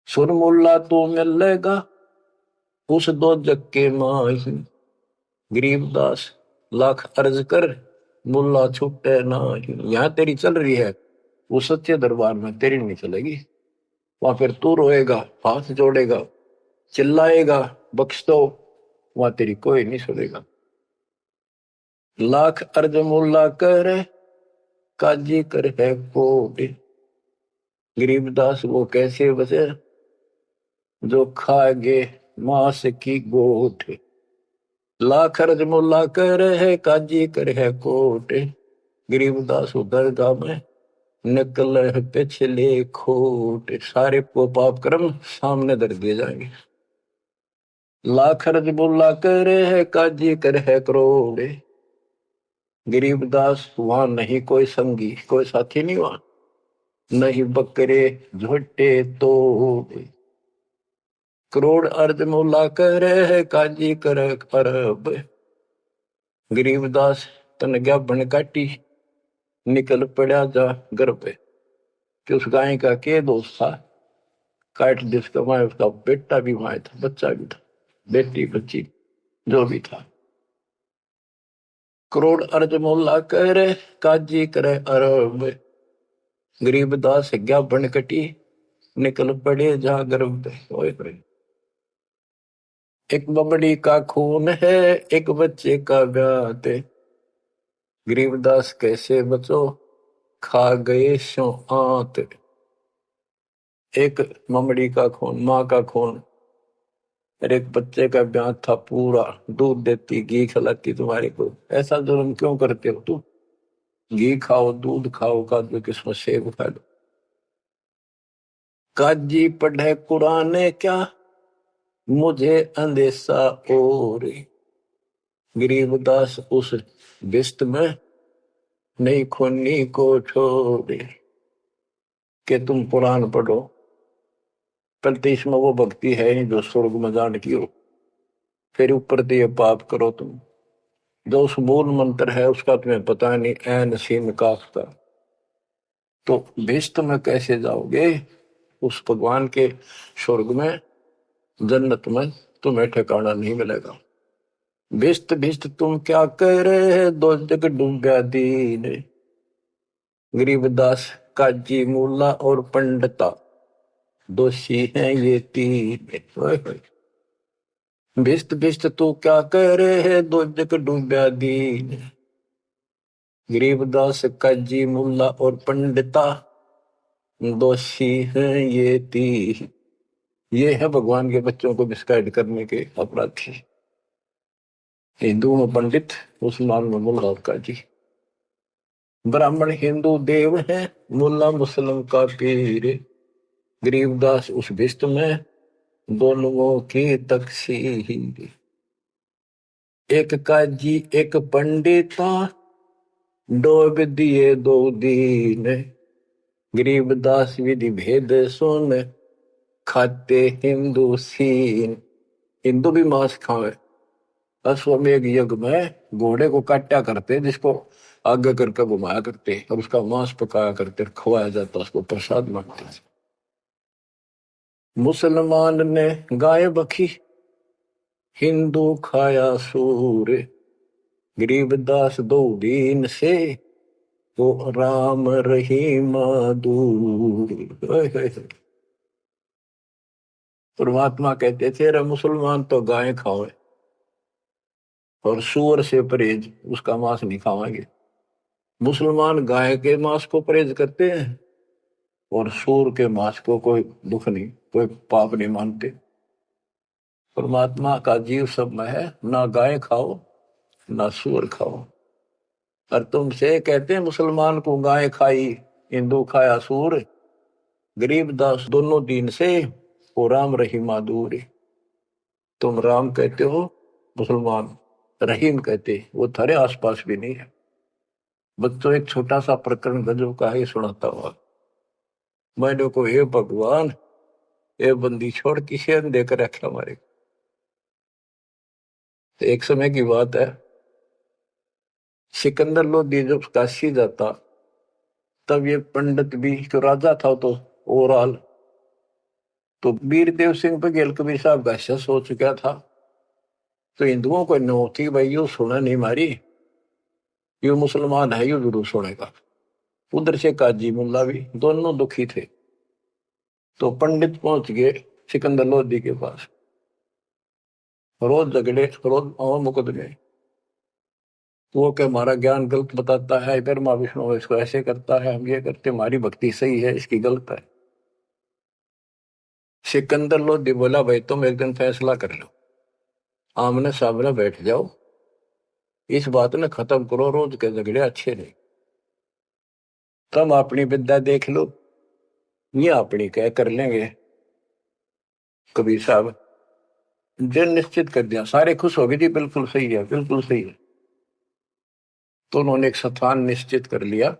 सुर मुल्ला तो मिलेगा उस दो जग के माही, गरीबदास लाख अर्ज कर मुल्ला छूटे नाही। यहाँ तेरी चल रही है, वो सच्चे दरबार में तेरी नहीं चलेगी। वहां फिर तू रोएगा, हाथ जोड़ेगा, चिल्लाएगा, बख्श दो, वहां तेरी कोई नहीं सुनेगा। लाख अर्ज मुल्ला कर काजी कर है कोट, गरीबदास वो कैसे बचे जो खागे मांस की गोट। लाख अर्ज मुल्ला कर है काजी कर है कोट, गरीबदास दरगाह में निकल है पिछले खोट। सारे को पाप कर्म सामने धर दिए जाएंगे। लाख अर्ज मुल्ला कर है काजी कर है करोड़, गरीबदास वहां नहीं कोई संगी, कोई साथी नहीं वहां, नहीं बकरे झोटे तो। करोड़ अर्ज मुला कर है काजी कर अरब, गरीबदास तन गया बन काटी निकल पड़ा जा गर्भ। कि उस गाय का के दोस्त था, काट जिसका माए उसका बेटा भी माए था, बच्चा भी था, बेटी बच्ची जो भी था। करोड़ अर्ज मुला कर काजी करे अरब, गरीबदास गया बन कटी निकल पड़े जा गर्भ। एक बबड़ी का खून है एक बच्चे का ब्याह, गरीबदास कैसे बचो खा गए शो आंत। एक ममड़ी का खून, माँ का खून, और एक बच्चे का ब्याह था पूरा, दूध देती घी खिलाती तुम्हारे को। ऐसा जुर्म क्यों करते हो तुम? घी खाओ, दूध खाओ, काजू किस्मत सेब खा लो। काजी पढ़े कुरान क्या मुझे अंदेशा और, गरीबदास उस बिस्त में नहीं खूनी को छोड़े। कि तुम कुरान पढ़ो, पर इसमें वो भक्ति है नहीं जो स्वर्ग में जाने की हो। फिर ऊपर से ये पाप करो तुम, जो उस मूल मंत्र है उसका तुम्हें पता नहीं, ऐन सीन काफ का। तो भिस्त में कैसे जाओगे? उस भगवान के स्वर्ग में, जन्नत में तुम्हें ठिकाना नहीं मिलेगा। भिस्त भिस्त तुम क्या कह रहे हैं, दो जग डूबा दीन, गरीबदास काजी मुल्ला और पंडिता दोषी हैं ये तीन। भिस्त भिस्त तू क्या कह रहे हैं, दो जग डूबा दीन, गरीबदास काजी मुल्ला और पंडिता दोषी हैं ये तीन। ये है भगवान के बच्चों को मिसगाइड करने के अपराधी। हिंदू में पंडित, मुसलमान में मुल्ला और काजी। ब्राह्मण हिंदू देव है, मुल्ला मुस्लिम का पीर, गरीबदास उस भिस्त में, दोनों की तकसीर। एक काजी एक पंडिता, डोब दिए दो दीन, गरीबदास विधि भेद सुन, खाते हिंदू सीन। हिंदू भी मांस खावे। अश्वमेघ यज्ञ में घोड़े को काटा करते, जिसको आगे करके घुमाया करते और उसका मांस पकाया करते, खवाया जाता, उसको प्रसाद मानते। मुसलमान ने गाय बखी, हिंदू खाया सूर, गरीबदास दो दीन से, वो राम रहीम दूर। परमात्मा कहते थे रे मुसलमान तो गाय खाओ और सूअर से परहेज, उसका मांस नहीं खावांगे। मुसलमान गाय के मांस को परहेज करते हैं और सूअर के मांस को कोई दुख नहीं, कोई पाप नहीं मानते। परमात्मा का जीव सब में है, ना गाय खाओ ना सूअर खाओ। और तुमसे कहते हैं मुसलमान को गाय खाई, हिंदू खाया सूअर, गरीबदास दोनों दीन से, वो राम रहीमा दूर। तुम राम कहते हो, मुसलमान रहीम कहते, वो थारे आसपास भी नहीं है। बच्चों एक छोटा सा प्रकरण गजब का ही सुनाता हुआ। मैंने को हे भगवान, ये बंदी छोड़ किसे देकर रखा हमारे। तो एक समय की बात है, सिकंदर लोधी जब काशी जाता, तब ये पंडित भी जो राजा था तो ओवरऑल, तो वीरदेव सिंह बघेल कबीर साहब का हो चुका था। तो हिंदुओं को नो थी भाई, यू सुना नहीं मारी, यू मुसलमान है, यू जरूर सुनेगा। उधर से काजी मुल्ला भी दोनों दुखी थे। तो पंडित पहुंच गए सिकंदर लोधी के पास, रोज झगड़े, रोज मुकदमे। वो के हमारा ज्ञान गलत बताता है, इधर माँ विष्णु इसको ऐसे करता है, हम ये करते, हमारी भक्ति सही है, इसकी गलत है। सिकंदर लोधी बोला भाई तुम एक दिन फैसला कर लो, आमने सामने बैठ जाओ, इस बात ने खत्म करो, रोज के झगड़े अच्छे नहीं। तुम अपनी विद्या देख लो, ये अपनी कह कर लेंगे। कबीर साहब दिन निश्चित कर दिया, सारे खुश हो गए जी, बिल्कुल सही है, बिल्कुल सही है। तो उन्होंने एक स्थान निश्चित कर लिया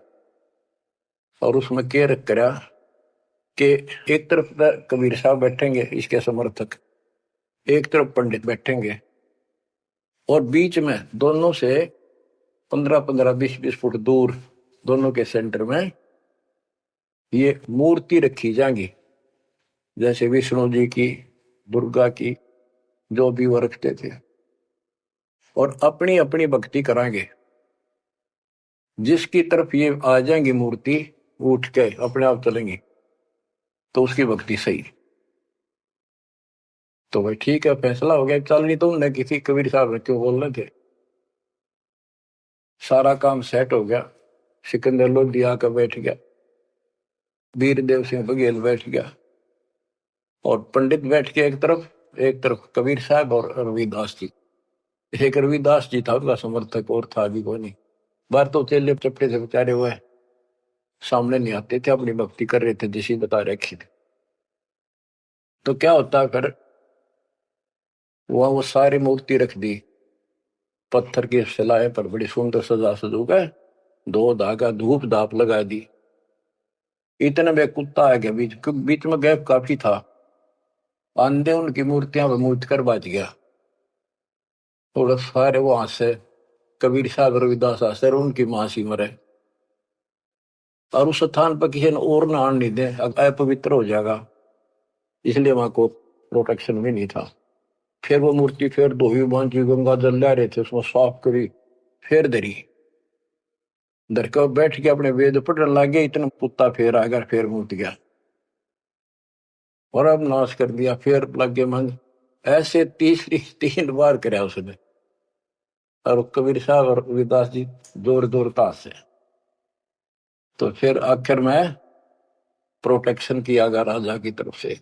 और उसमें क्या रख करा कि एक तरफ कबीर साहब बैठेंगे इसके समर्थक, एक तरफ पंडित बैठेंगे, और बीच में दोनों से 15-15, 20-20 फुट दूर दोनों के सेंटर में ये मूर्ति रखी जाएंगी, जैसे विष्णु जी की, दुर्गा की, जो भी वो रखते थे, और अपनी अपनी भक्ति कराएंगे। जिसकी तरफ ये आ जाएंगी मूर्ति, उठ के अपने आप चलेंगी, तो उसकी भक्ति सही। तो भाई ठीक है, फैसला हो गया। चल नहीं तुमने किसी कबीर साहब ने क्यों बोलने थे। सारा काम सेट हो गया, सिकंदर लोधी आकर बैठ गया, वीरदेव सिंह बघेल बैठ गया, और पंडित बैठ के एक तरफ कबीर साहब और रविदास जी। एक रविदास जी था उसका समर्थक, और था भी कोई नहीं। बाहर तो चेले चपटे से बेचारे हुए सामने नहीं आते थे, अपनी भक्ति कर रहे थे जैसी बता रखी थी। तो क्या होता फिर, वहां वो सारी मूर्ति रख दी, पत्थर की शिलाएं पर बड़ी सुंदर सजा सजू गए, दो धागा धूप धाप लगा दी। इतने में कुत्ता आ गया, बीच में गैप काफी था, आंधे उनकी मूर्तियां पर मूर्त कर बाज गया। थोड़ा सारे वहां से कबीर साहब रविदास आसर उनकी मां सी मरे, और उस स्थान पर किसी ने और ना आने नहीं दे, अपवित्र हो जाएगा, इसलिए वहां को प्रोटेक्शन भी नहीं था। फिर वो मूर्ति फिर धोई बांधी, गंगा जल ला रहे थे, उसमें साफ करी, फिर धरी, धर कर बैठ के अपने वेद पढ़ने लगे। इतना कुत्ता फिर आ गया, फिर मूर्त गया और अब नाश कर दिया, फिर लगे मन। ऐसे तीसरी 3 बार कराया उसने, और कबीर साहब और रविदास जी जोर जोर ताश से। तो फिर आखिर में प्रोटेक्शन किया गया राजा की तरफ से।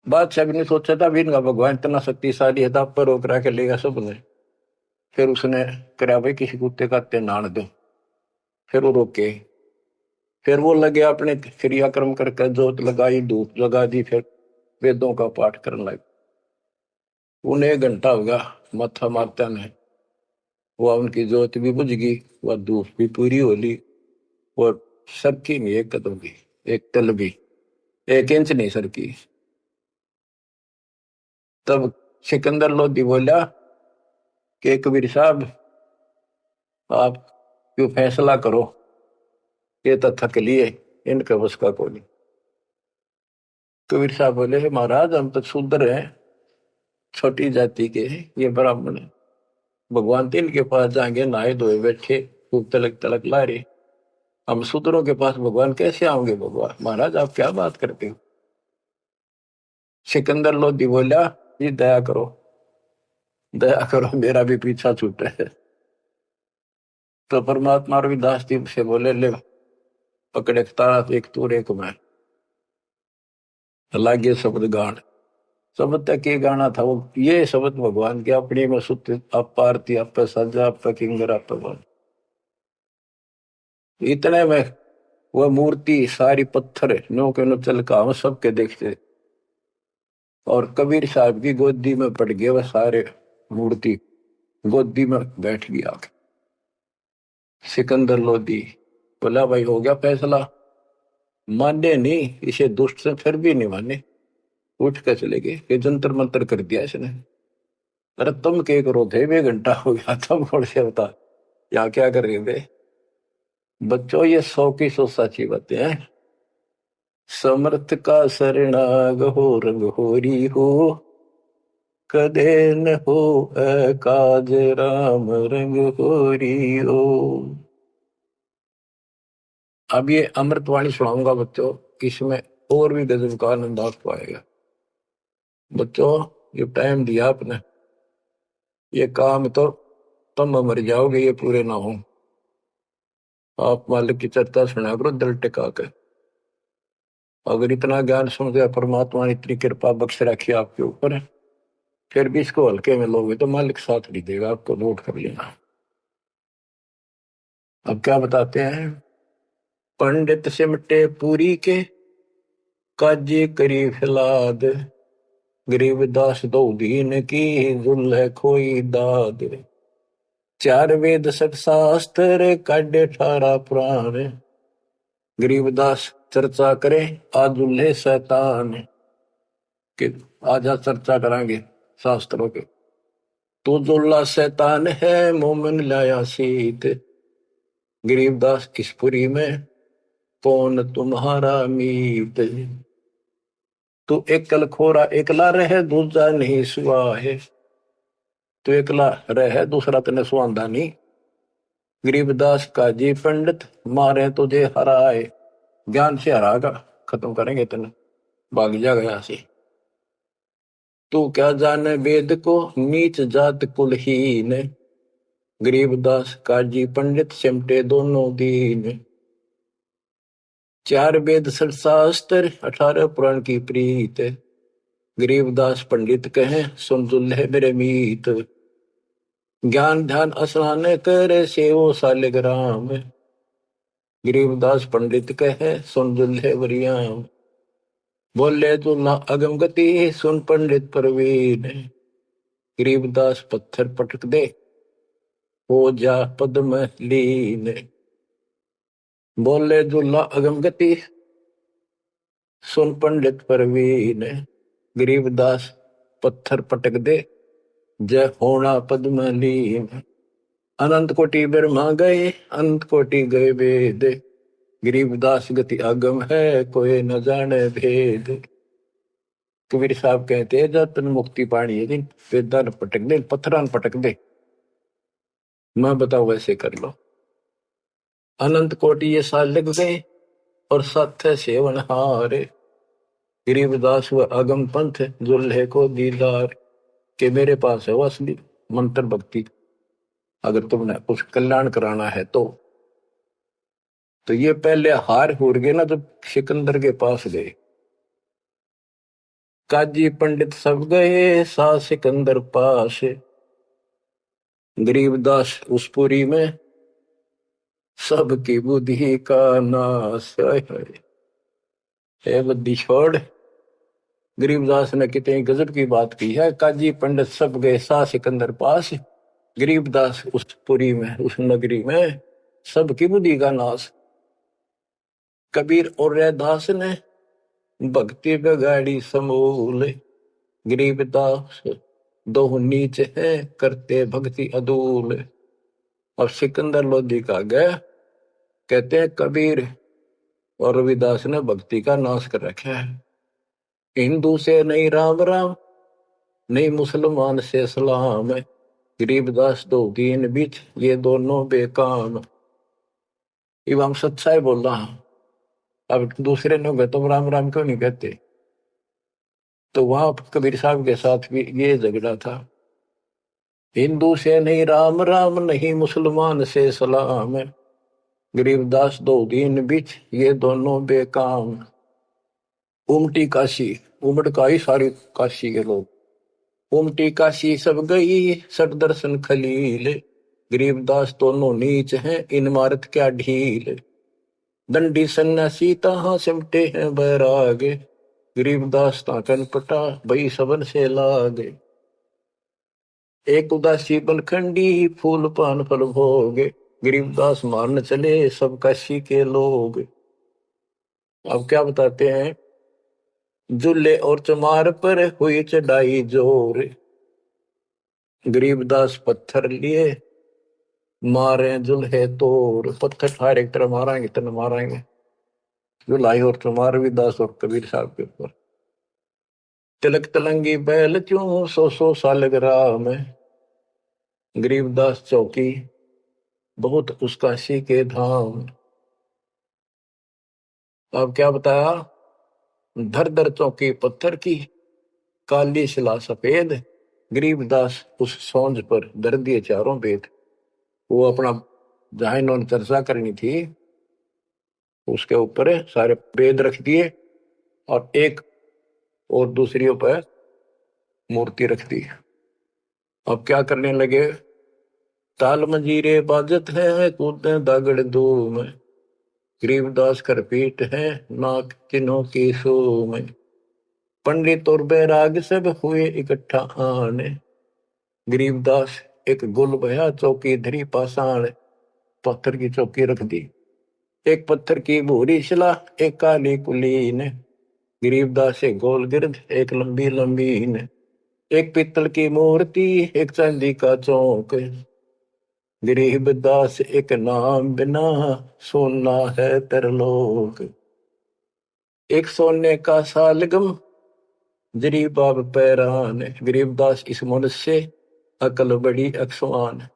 बादशाह भी नहीं सोचा था भी इनका भगवान इतना शक्तिशाली है, पर रोक रहा के लेगा सबने। फिर उसने कराया भाई किसी कुत्ते का नान दो, फिर वो रोके, फिर वो लगे अपने क्रियाक्रम करके जोत लगाई, धूप लगा दी, फिर वेदों का पाठ करने लगे। उन्हें 1 घंटा होगा माथा मारता ने, वह उनकी जोत भी बुझ गई, वह धूप भी पूरी हो ली, और सरकी नहीं एक कदम भी, एक तल भी, 1 इंच नहीं सरकी। तब सिकंदर लोधी बोला कि कबीर साहब आप क्यों फैसला करो, ये तो थक लिए, इनके बस का कोई नहीं। कबीर साहब बोले महाराज हम तो शूद्र हैं, छोटी जाति के हैं, ये ब्राह्मण है, भगवान तो इनके पास जाएंगे, नहाए धोए बैठे, खूब तलक तलक ला रहे, हम शूद्रों के पास भगवान कैसे आओगे? भगवान महाराज आप क्या बात करते हो? सिकंदर लोधी बोला जी दया करो, दया करो, मेरा भी पीछा छूटे है। तो परमात्मा रविदास जी से बोले ले पकड़े तारा, एक तूर एक मैं, लागे शब्द गान। शब्द तक ये गाना था वो, ये शब्द भगवान के अपनी में सुत आप आरती, आप सजा, आप किंगर, आप बन। इतने में वह मूर्ति सारी पत्थर नो के नो चल का हम सबके देखते, और कबीर साहब की गोदी में पड़ गए वह सारे मूर्ति, गोदी में बैठ गया। सिकंदर लोधी बोला भाई हो गया फैसला, माने नहीं, इसे दुष्ट से फिर भी नहीं माने, उठ कर चले गए, ये जंतर मंतर कर दिया इसने। अरे तुम क्या करो थे, 1 घंटा हो गया, तुम कौन से बता यहाँ क्या कर रहे थे? बच्चों ये 100 की 100 सच्ची बातें हैं। समर्थ का शरणाग हो, रंग होरी हो, कदे न हो काज राम रंग होरी हो। अब ये अमृतवाणी सुनाऊंगा बच्चों, इसमें और भी गजब का आनंद आप पाएगा। बच्चों ये टाइम दिया आपने, ये काम तो तुम मर जाओगे ये पूरे ना हो। आप मालिक की चर्चा सुना करो दिल टिका कर। अगर इतना ज्ञान समझे, परमात्मा ने इतनी कृपा बख्श रखी आपके ऊपर, फिर भी इसको हल्के में लोगे तो मालिक साथ नहीं देगा, आपको नोट कर लेना। अब क्या बताते हैं? पंडित सिमटे पूरी के, काजे करी फिलाद, गरीबदास दो दीन की, जुल्ह खोई दाद। 4 वेद 7 शास्त्र, काढ़े 18 पुराण, गरीबदास चर्चा करे आज दुल्हे शैतान के। आज चर्चा करांगे शास्त्रों के। तो दुल्ला शैतान है, मोमिन लाया सीत, गरीबदास किसपुरी में कौन तुम्हारा मीत। तो एकल खोरा एकला रहे, दूसरा नहीं सुआ है, तो एकला रहे दूसरा तने सुआंदा नहीं। गरीबदास काजी पंडित, मारे तुझे हराए, ज्ञान से हरागा, खत्म करेंगे तने, भाग जा गया से। तू क्या जाने वेद को, नीच जात कुलहीन, गरीबदास काजी पंडित सिमटे दोनों दीन। 4 वेद 7 शास्त्र, 18 पुराण की प्रीत, गरीबदास पंडित कहे सुन दुल्हे मेरे मीत। ज्ञान ध्यान स्नान करे, सेवो सालिग्राम, गरीबदास पंडित कहे सुन दुल्हे वरियाम। बोले दुल्हा अगम गति, सुन पंडित प्रवीण, गरीबदास पत्थर पटक दे, हो जा पद्म लीन। बोले दुल्हा अगम गति, सुन पंडित प्रवीण, गरीबदास पत्थर पटक दे, जय होना पद्म लीन। अनंत कोटि ब्रह्मा गए, अनंत कोटि गए वेद, गरीबदास गति आगम है, कोई न जाने भेद। कबीर साहब कहते हैं जब तन मुक्ति पानी है दिन, वेदा न पटक दे, पत्थर न पटक दे, मैं बताऊ वैसे कर लो। अनंत कोटि ये साल लग गए, और सत्य सेवन हारे, गरीबदास व अगम पंथ, दुल्हे को दीदार, के मेरे पास है वो असली मंत्र भक्ति, अगर तुमने कुछ कल्याण कराना है तो ये पहले हार हो गए ना, जब सिकंदर के पास गए, काजी पंडित सब गए, सा सिकंदर पास, गरीबदास उस पुरी में सबकी बुद्धि का नाश है बुद्धि छोड़। गरीबदास ने कितनी गजब की बात की है। काजी पंडित सब गए सा सिकंदर पास, गरीबदास उस पुरी में, उस नगरी में सबकी बुद्धि का नाश। कबीर और रैदास ने भक्ति बिगाड़ी समूल, गरीबदास दो नीच है करते भक्ति अदूल। और सिकंदर लोधी का गए, कहते हैं कबीर और रविदास ने भक्ति का नाश कर रखा है। हिंदू से नहीं राम राम, नहीं मुसलमान से सलाम, गरीबदास दो दीन बीच ये दोनों बेकाम। इब हम सच्चाई बोल रहा हूं। अब दूसरे लोग तो राम राम क्यों नहीं कहते? तो वहां कबीर साहब के साथ भी ये झगड़ा था। हिंदू से नहीं राम राम, नहीं मुसलमान से सलाम, गरीबदास दो दीन बीच ये दोनों बेकाम। उमटी काशी, उमड़ का ही सारी काशी के लोग। उमटी काशी सब गई सट दर्शन खलील, गरीबदास दोनों नीच हैं इन मारत क्या ढील। दंडी सन्यासी तहां सिमटे हैं बैरागे, गरीबदास ताकन पटा भई सबन से लागे। एक उदासी बनखंडी फूल पान फल भोगे, गरीबदास मारन चले सब काशी के लोग। अब क्या बताते हैं? जुल्ले और चमार पर हुई चढ़ाई जोर, गरीबदास पत्थर लिए मारे जुल्हे तोर। पत्थर ठार एक तरह मारेंगे तरह मारेंगे। जुलाई और चमार भी दास और कबीर साहब के ऊपर। तिलक तलंगी बैल क्यों सौ सालगिरह में, गरीबदास चौकी बहुत उसका सी के धाम। अब क्या बताया? धर धर चौकी पत्थर की, काली शिला सफेद, गरीबदास उस सोंज पर धर दिए चारों वेद। वो अपना जहां इन्होंने चर्चा करनी थी उसके ऊपर सारे वेद रख दिए और एक और दूसरी पर मूर्ति रख दी। अब क्या करने लगे? ताल मंजीरे बाजत है कूदे दागड़ धूम, गरीबदास कर पीट है नाक चिन्हों की सूम। पंडित और बैराग सब हुए इकट्ठा आने, गरीबदास एक गुल भया चौकी धरी पाषाण। पत्थर की चौकी रख दी, एक पत्थर की भूरी शिला एक काली कुलीन, गरीबदास एक गोल गिरद एक लंबी लंबीन। एक पित्तल की मूर्ति एक चांदी का चौक, गरीबदास एक नाम बिना सोना है तरलोक। एक सोने का सालगम जरी बाब पैरान, गरीबदास इस मनुष्य से अकल बड़ी अक्सवान।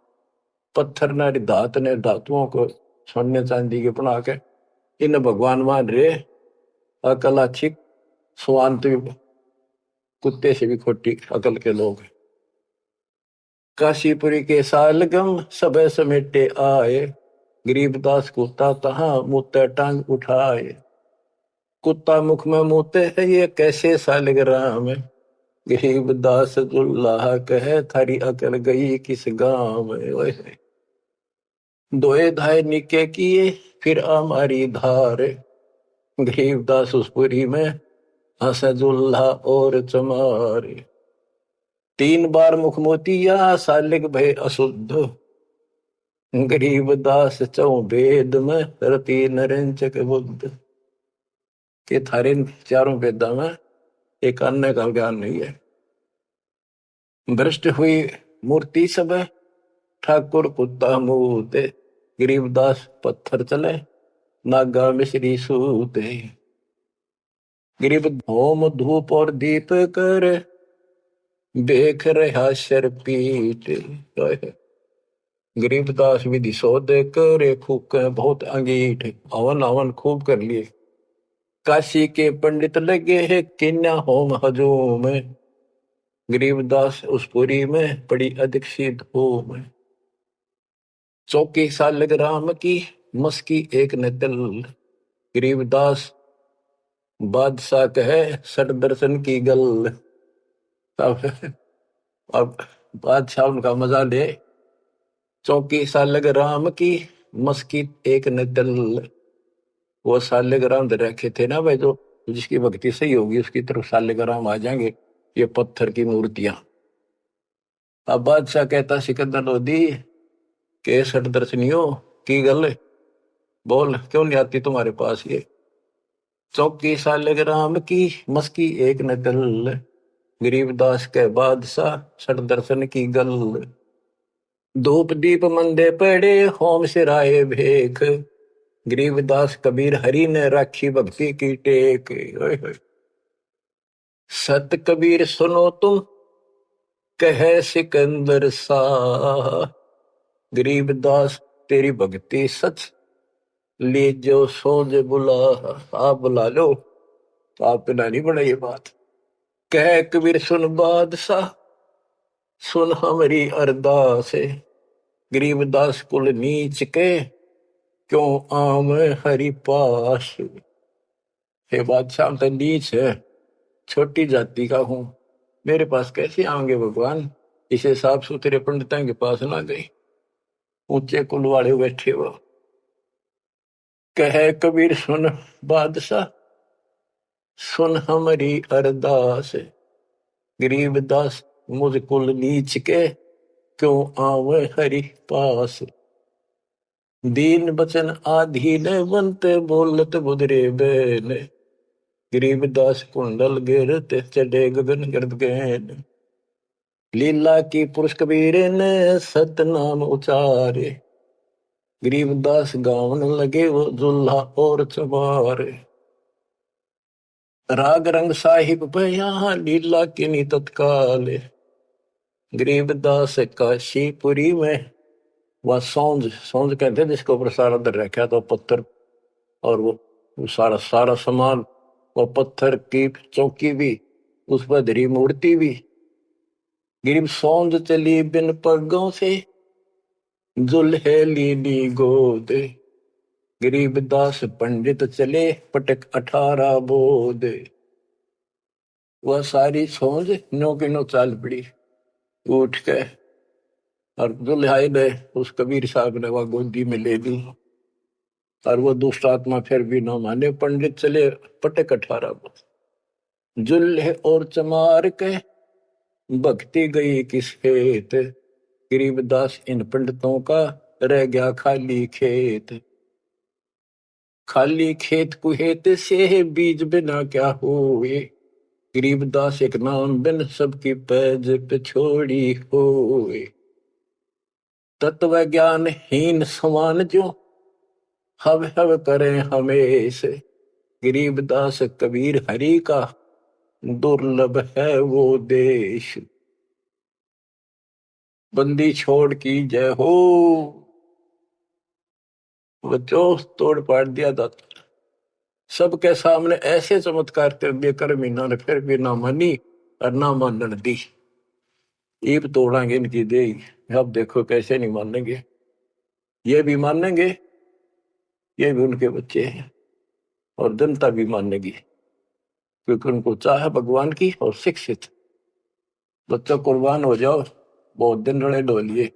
पत्थर ने धात ने धातुओं को सोने चांदी के बना के इन भगवान मान रहे। अकल अच्छी, स्वान तो कुत्ते से भी खोटी अकल के लोग। काशीपुरी के सालगम सब समेटे आए, गरीबदास कुत्ता तहां मुत्ते टांग उठाए। कुत्ता मुख में मुते है ये कैसे सालग्राम, गरीबदास दुल्लाह कहे थारी अकल गई किस गांव में। दोए धाय निके किए फिर हमारी धार, गरीबदास उस पुरी में हसजुल्ला और चमार। 3 बार मुख मोतिया सालिग भय अशुद्ध, गरीबदास चौ वेद में रति नरेंचक बुद्ध। के थारे चारों वेदा में एक अन्य का ज्ञान नहीं है। भ्रष्ट हुई मूर्ति सब ठाकुर कुत्ता मूते, गरीबदास पत्थर चले नागा मिश्री सूते। गरीब होम धूप और दीप कर देख रहा शरपीट, गरीबदास विधि सौदे करे फूक बहुत अंगीठ। हवन हवन खूब कर लिए। काशी के पंडित लगे है किन्या होम हजूम, गरीबदास उस पुरी में पड़ी अधिक सी धूम। चौकी सालग्राम की मस्की एक नतल, गरीबदास बादशाह कहे सट दर्शन की गल। अब बादशाह उनका मजा ले। चौकी सालग्राम की मस्की एक न दल। वो सालेग्राम दे रखे थे ना भाई, जो जिसकी भक्ति सही होगी उसकी तरफ सालेग्राम आ जाएंगे, ये पत्थर की मूर्तियां। अब बादशाह कहता सिकंदर लोधी के सठ दर्शनियों की गल, बोल क्यों नहीं आती तुम्हारे पास ये। चौकी सालेग्राम की मस्की एक न दल, गरीबदास के बादशाह सठ दर्शन की गल। धूप दीप मंदे पड़े होम सिराए भेख, गरीबदास कबीर हरि ने राखी भक्ति की टेक। ओए होए। सत कबीर सुनो तुम कहे सिकंदर शाह, गरीबदास तेरी भक्ति सच ले जो सोच बुला। आप बुला लो तो आप पे नहीं बना ये बात। कह कबीर सुन बादशाह सुन हमारी अरदास, गरीबदास कुल नीच के क्यों आम हरि पास। हे बादशाह तो नीच है, छोटी जाति का हूं, मेरे पास कैसे आएंगे भगवान। इसे साफ सुथरे पंडितों के पास ना गई, ऊंचे कुल वाले बैठे हो। कह कबीर सुन बादशाह सुन हमारी अरदास, गरीबदास मुझ कुल नीच के क्यों आवे हरि पास। दीन बचन आधीन बनते बोलत बुदरे बैन, गरीबदास कुंडल गिरते चढ़े गगन गर्द गैन। लीला की पुरुष कबीर ने सतनाम उचारे, गरीबदास गावन लगे वो जुल्हा और चमारे। राग रंग साहिब बया लीला की नी तत्काल, गरीबदास काशीपुरी में वह सौंज सौंज कहते जिसके ऊपर सारा दर रखा तो पत्थर और वो सारा सारा सामान, वो पत्थर की चौकी भी, उस पर धरी मूर्ति भी। गिरीब सौंज चली बिन पगों से जुल्हे लीली गोद, गरीबदास पंडित चले पटक 18 बोध। वह सारी सौंज नो की नो चाल पड़ी उठ के, और दुल्हाई ने उस कबीर साहब ने वह गोदी में ले ली। और वो दुष्ट आत्मा फिर भी न माने, पंडित चले पटक 18 बोध। जुल्हे और चमार के भक्ति गई किस खेत, गरीबदास इन पंडितों का रह गया खाली खेत। खाली खेत कुहेत से बीज बिना क्या हुए, गरीबदास एक नाम बिन सबकी पैज पे छोड़ी हुए। तत्व ज्ञान हीन समान जो हव हव करें हमेश, गरीबदास कबीर हरि का दुर्लभ है वो देश। बंदी छोड़ की जय हो, बच्चों तोड़ पाड़ दिया दाता। सबके सामने ऐसे चमत्कार कर दिए कर मीना ने, फिर भी ना मानी और ना मानन दी। ईब तोड़ांगे इनकी दे, अब देखो कैसे नहीं मानेंगे। ये भी मानेंगे, ये भी उनके बच्चे हैं, और जनता भी मानेगी, क्योंकि उनको चाह भगवान की और शिक्षित। बच्चों कुर्बान हो जाओ, बहुत दिन रड़े डोलिए,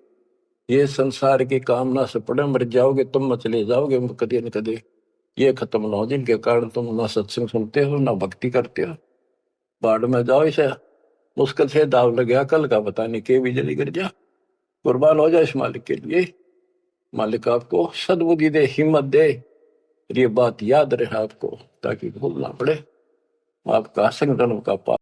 ये संसार की कामना से पड़े मर जाओगे तुम, चले जाओगे कदे न कदे। ये खत्म ना हो जिनके कारण तुम ना सत्संग सुनते हो ना भक्ति करते हो, बाढ़ में जाओ। इसे मुश्किल से दाव लग गया, कल का पता नहीं के बिजली गिर जा। कुर्बान हो जाए इस मालिक के लिए, मालिक आपको सद्बुद्धि दे, हिम्मत दे, ये बात याद रहे आपको, ताकि भूल ना पड़े। आपका संगठन का